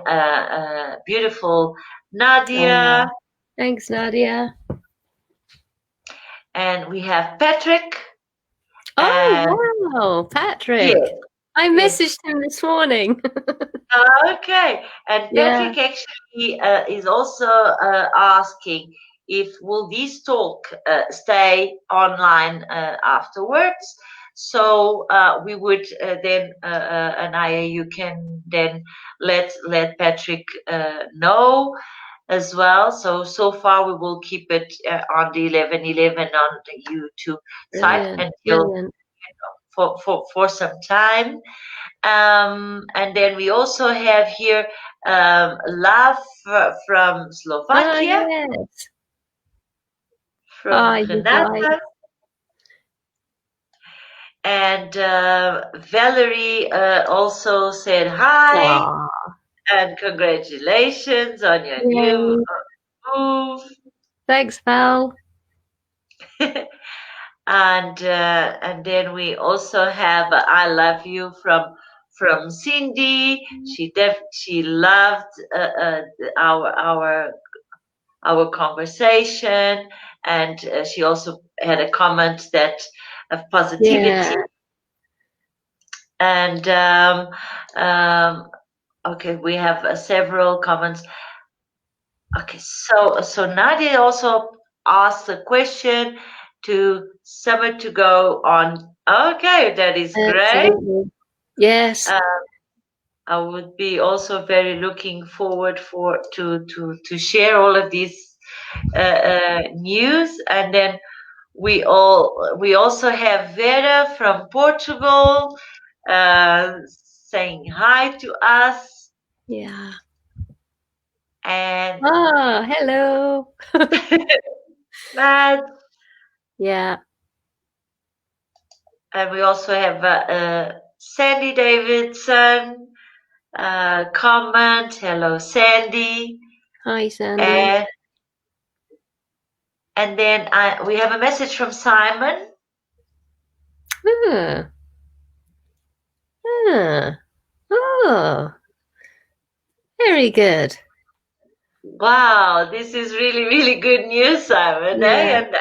Speaker 1: beautiful Nadia.
Speaker 2: Thanks, Nadia.
Speaker 1: And we have Patrick.
Speaker 2: Wow, Patrick. Yes. I messaged him this morning.
Speaker 1: Okay. And Patrick actually is also asking if will this talk stay online afterwards. So we would then, Anaiya, you can then let Patrick know as well. So far we will keep it on the 11:11 on the YouTube site until for some time. And then we also have here love from Slovakia. From Renata. And Valerie also said hi. And congratulations on your new move.
Speaker 2: Thanks, Val.
Speaker 1: And then we also have I love you from Cindy. She loved our conversation, and she also had a comment that of positivity. And okay, we have several comments. Okay, so Nadia also asked a question to summer to go on. Okay, that is great.
Speaker 2: Yes.
Speaker 1: I would be also very looking forward to share all of these news. And then we also have Vera from Portugal saying hi to us.
Speaker 2: Yeah.
Speaker 1: And
Speaker 2: hello.
Speaker 1: Matt.
Speaker 2: Yeah.
Speaker 1: And we also have Sandy Davidson comment. Hello, Sandy.
Speaker 2: Hi, Sandy.
Speaker 1: And then we have a message from Simon.
Speaker 2: Oh, very good.
Speaker 1: Wow, this is really, really good news, Simon. And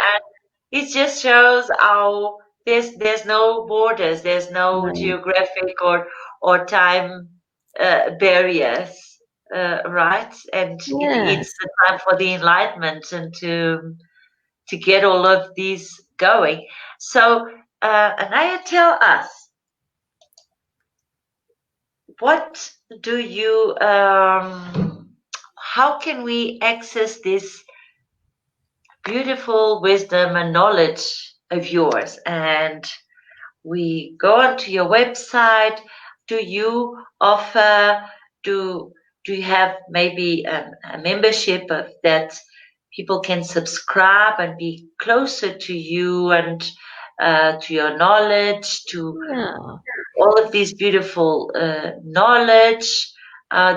Speaker 1: it just shows how there's no borders, there's no geographic or time barriers, right? And it's the time for the enlightenment and to get all of these going. So, Anaiya, tell us, what do you, how can we access this beautiful wisdom and knowledge of yours. And we go onto your website. Do you offer, do you have maybe a membership of that people can subscribe and be closer to you and to your knowledge, to all of these beautiful knowledge?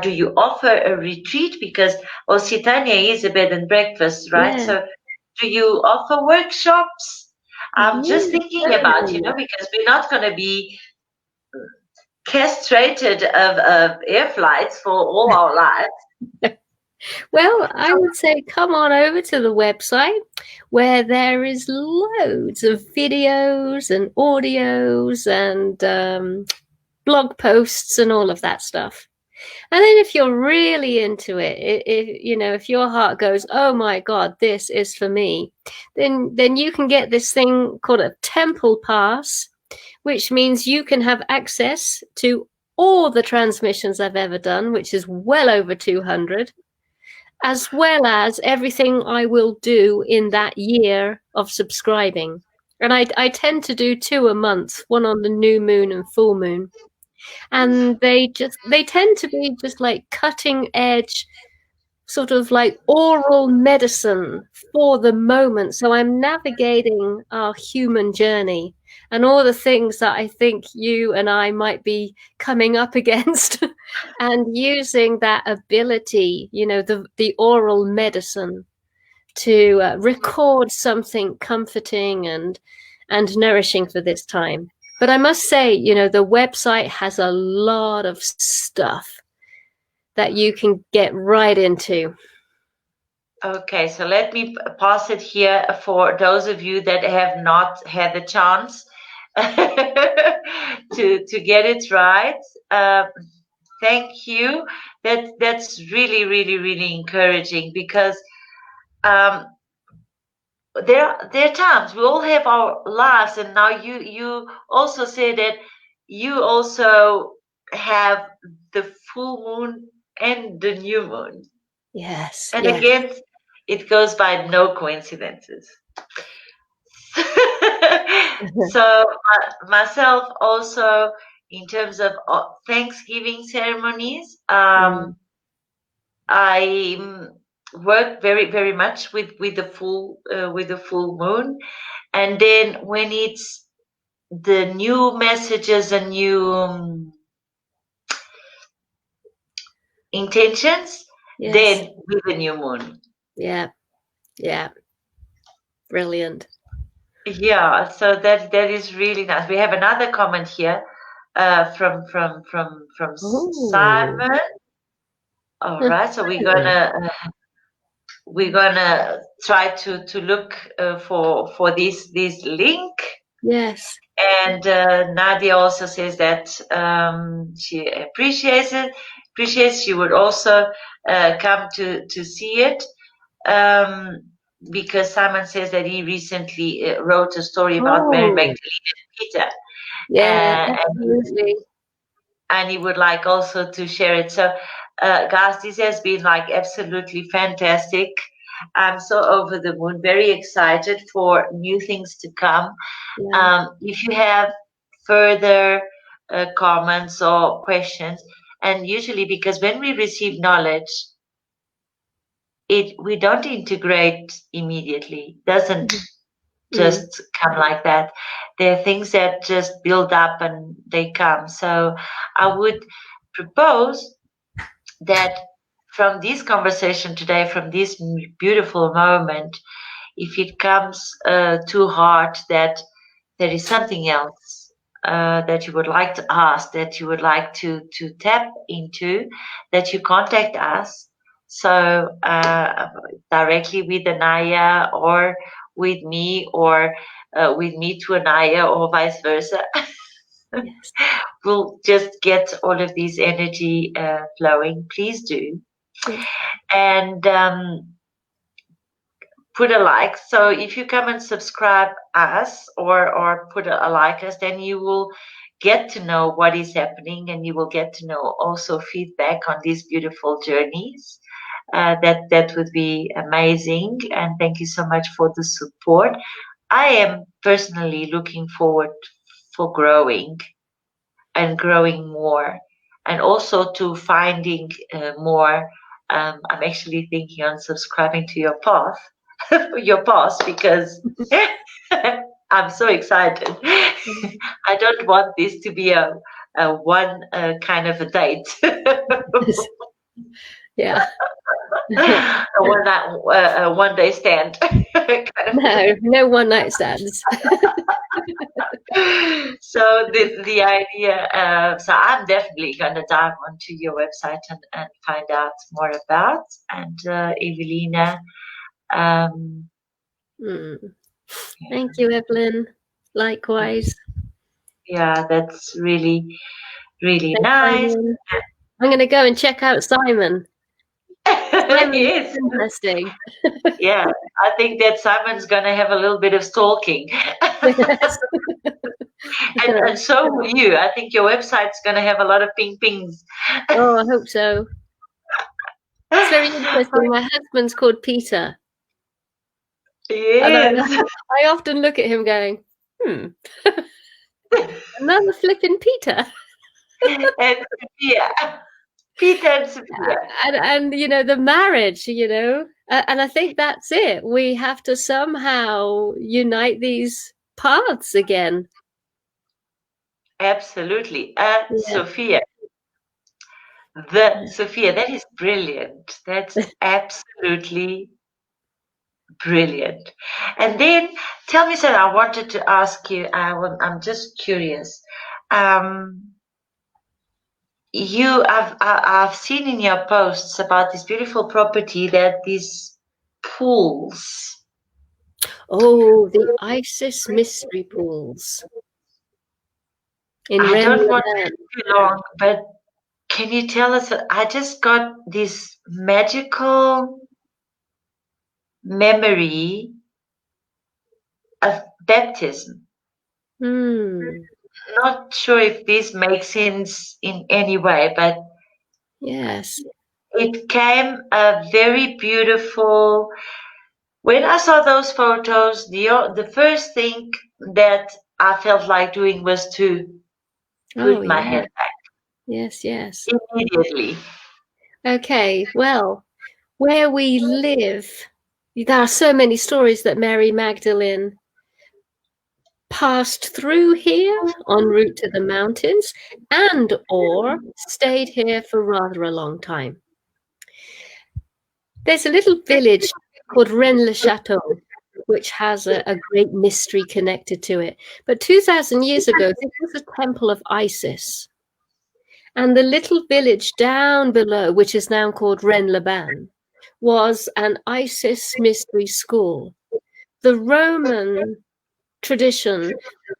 Speaker 1: Do you offer a retreat? Because Occitania is a bed and breakfast, right?
Speaker 2: Yeah.
Speaker 1: So do you offer workshops? I'm just thinking about, because we're not going to be castrated of air flights for all our lives.
Speaker 2: Well, I would say come on over to the website where there is loads of videos and audios and blog posts and all of that stuff. And then if you're really into it, if your heart goes, oh my God, this is for me, then you can get this thing called a temple pass, which means you can have access to all the transmissions I've ever done, which is well over 200, as well as everything I will do in that year of subscribing. And I tend to do 2 a month, one on the new moon and full moon. And they tend to be just like cutting edge, sort of like oral medicine for the moment. So I'm navigating our human journey and all the things that I think you and I might be coming up against and using that ability, the oral medicine to record something comforting and nourishing for this time. But I must say, the website has a lot of stuff that you can get right into.
Speaker 1: Okay, so let me pass it here for those of you that have not had the chance to get it right. Thank you. That's really, really, really encouraging, because there are times we all have our lives, and now you also say that you also have the full moon and the new moon.
Speaker 2: Yes.
Speaker 1: And
Speaker 2: yes.
Speaker 1: Again, it goes by no coincidences. So myself also, in terms of Thanksgiving ceremonies, I work very, very much with the full moon, and then when it's the new messages and new intentions,
Speaker 2: Yes.
Speaker 1: then with the new moon.
Speaker 2: Yeah. Brilliant.
Speaker 1: Yeah, so that is really nice. We have another comment here from Simon. All right, so we're gonna try to look for this link.
Speaker 2: Yes.
Speaker 1: And Nadia also says that she appreciates it. She would also come to see it. Because Simon says that he recently wrote a story about Mary Magdalene and Peter.
Speaker 2: Yeah, absolutely.
Speaker 1: And he would like also to share it. So, guys, this has been like absolutely fantastic. I'm so over the moon, very excited for new things to come.
Speaker 2: Yeah.
Speaker 1: If you have further comments or questions, and usually because when we receive knowledge, we don't integrate immediately. Doesn't just come like that. There are things that just build up and they come. So I would propose that from this conversation today, from this beautiful moment, if it comes too hard that there is something else that you would like to ask, that you would like to tap into, that you contact us. So directly with Anaiya, or with me, or with me to Anaiya, or vice versa.
Speaker 2: Yes.
Speaker 1: We'll just get all of this energy flowing. Please do.
Speaker 2: Yeah.
Speaker 1: And put a like. So if you come and subscribe us or put a like us, then you will get to know what is happening, and you will get to know also feedback on these beautiful journeys. that would be amazing. And thank you so much for the support. I am personally looking forward for growing and growing more, and also to finding more. I'm actually thinking on subscribing to your path, your path, because I'm so excited. I don't want this to be a one kind of a date.
Speaker 2: Yeah.
Speaker 1: A one day stand.
Speaker 2: No one night stands.
Speaker 1: So the idea, so I'm definitely going to dive onto your website and find out more about. And Evelina,
Speaker 2: Thank you, Evelyn. Likewise.
Speaker 1: Yeah, that's really, really
Speaker 2: Thanks,
Speaker 1: nice.
Speaker 2: Simon. I'm going to go and check out Simon. Simon
Speaker 1: Yes.
Speaker 2: is interesting.
Speaker 1: Yeah, I think that Simon's going to have a little bit of stalking.
Speaker 2: Yes.
Speaker 1: And so will you. I think your website's going to have a lot of ping pings.
Speaker 2: Oh, I hope so. It's very interesting. My husband's called Peter.
Speaker 1: Yes.
Speaker 2: And I often look at him going, another flipping Peter.
Speaker 1: And Sophia. Peter and Sophia.
Speaker 2: And you know, the marriage, you know, and I think that's it. We have to somehow unite these paths again.
Speaker 1: Absolutely.
Speaker 2: Yeah.
Speaker 1: Sophia. Sophia, that is brilliant. That's absolutely brilliant. And then tell me something. I wanted to ask you. I'm just curious. I've seen in your posts about this beautiful property that these pools.
Speaker 2: Oh, the Isis mystery pools.
Speaker 1: I don't want to take too long, but can you tell us? I just got this magical memory of baptism. Not sure if this makes sense in any way, but
Speaker 2: yes,
Speaker 1: it came a very beautiful. When I saw those photos, the first thing that I felt like doing was to put my head back.
Speaker 2: Yes, yes.
Speaker 1: Immediately.
Speaker 2: Okay, well, where we live, there are so many stories that Mary Magdalene passed through here en route to the mountains and or stayed here for rather a long time. There's a little village called Rennes-le-Château, which has a great mystery connected to it. But 2,000 years ago, this was a temple of Isis. And the little village down below, which is now called Rennes-le-Ban, was an Isis mystery school. The Roman tradition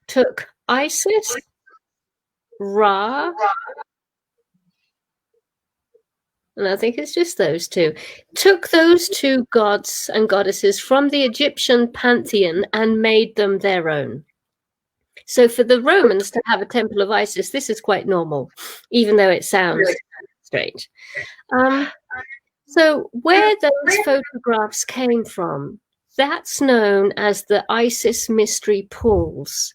Speaker 2: took Isis, Ra, and I think it's just those two, took those two gods and goddesses from the Egyptian pantheon and made them their own. So for the Romans to have a temple of Isis, this is quite normal, even though it sounds strange. So where those photographs came from, that's known as the Isis mystery pools.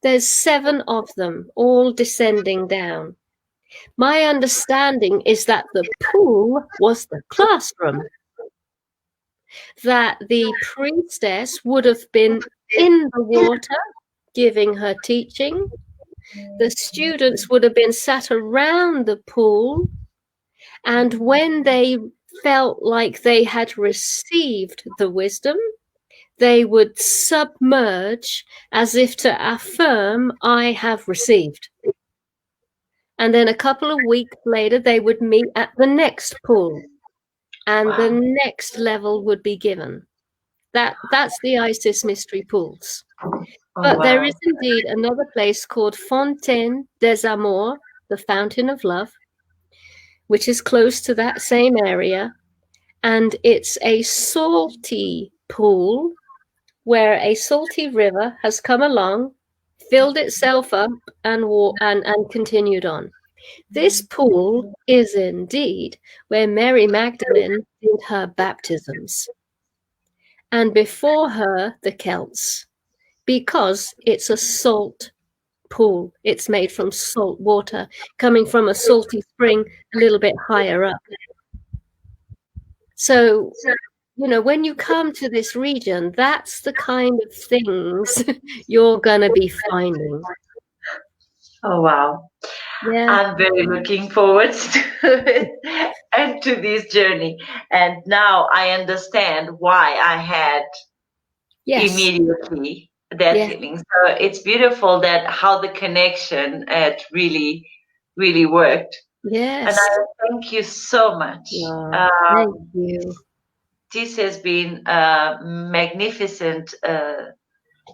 Speaker 2: There's 7 of them, all descending down. My understanding is that the pool was the classroom, that the priestess would have been in the water giving her teaching. The students would have been sat around the pool, and when they felt like they had received the wisdom, they would submerge as if to affirm, I have received. And then a couple of weeks later, they would meet at the next pool, and the next level would be given. That's the Isis mystery pools. But there is indeed another place called Fontaine des Amours, the Fountain of Love, which is close to that same area. And it's a salty pool where a salty river has come along, filled itself up, and continued on. This pool is indeed where Mary Magdalene did her baptisms, and before her the Celts, because it's a salt pool. It's made from salt water coming from a salty spring a little bit higher up. So, you know, when you come to this region, that's the kind of things you're going to be finding.
Speaker 1: Oh, wow.
Speaker 2: Yeah.
Speaker 1: I'm very looking forward to it and to this journey. And now I understand why I had immediately that feeling. So it's beautiful that how the connection really, really worked.
Speaker 2: Yes.
Speaker 1: And I thank you so much.
Speaker 2: Thank you.
Speaker 1: This has been a magnificent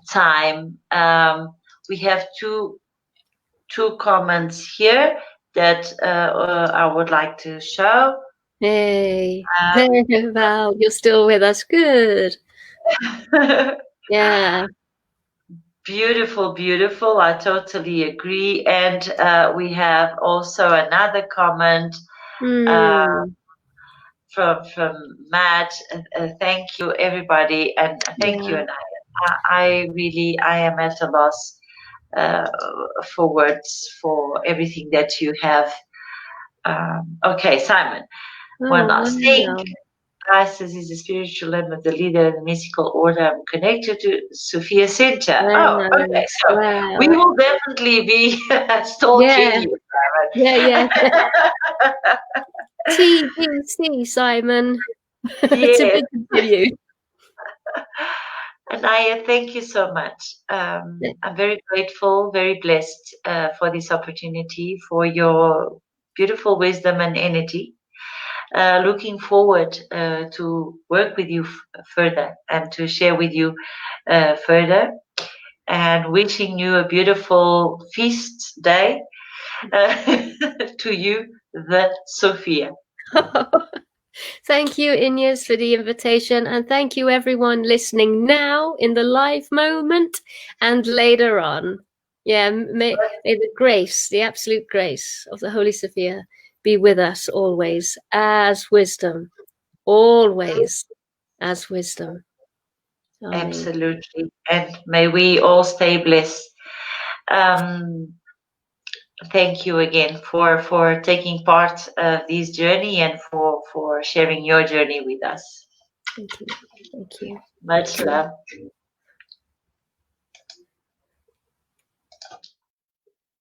Speaker 1: time. We have two comments here that I would like to show.
Speaker 2: Hey, wow, you're still with us. Good. Yeah.
Speaker 1: Beautiful, beautiful. I totally agree. And we have also another comment from Matt. Thank you, everybody, and thank you, Anaiya. I am at a loss for words for everything that you have. Okay, Simon. One last thing. Isis is the spiritual limb of the leader of the mystical order. I'm connected to Sophia Center. Oh, okay. So we will definitely be stalking you, Simon.
Speaker 2: Yeah. TBC, Simon.
Speaker 1: Yes.
Speaker 2: To you.
Speaker 1: Anaiya, thank you so much. I'm very grateful, very blessed for this opportunity, for your beautiful wisdom and energy. Looking forward to work with you further and to share with you further, and wishing you a beautiful feast day to you, the Sophia.
Speaker 2: Thank you, Inês, for the invitation, and thank you everyone listening now in the live moment and later on. Yeah, may the grace, the absolute grace of the Holy Sophia be with us always as wisdom. Always as wisdom.
Speaker 1: Amen. Absolutely. And may we all stay blessed. Thank you again for taking part of this journey and for sharing your journey with us.
Speaker 2: Thank you. Thank you.
Speaker 1: Much love.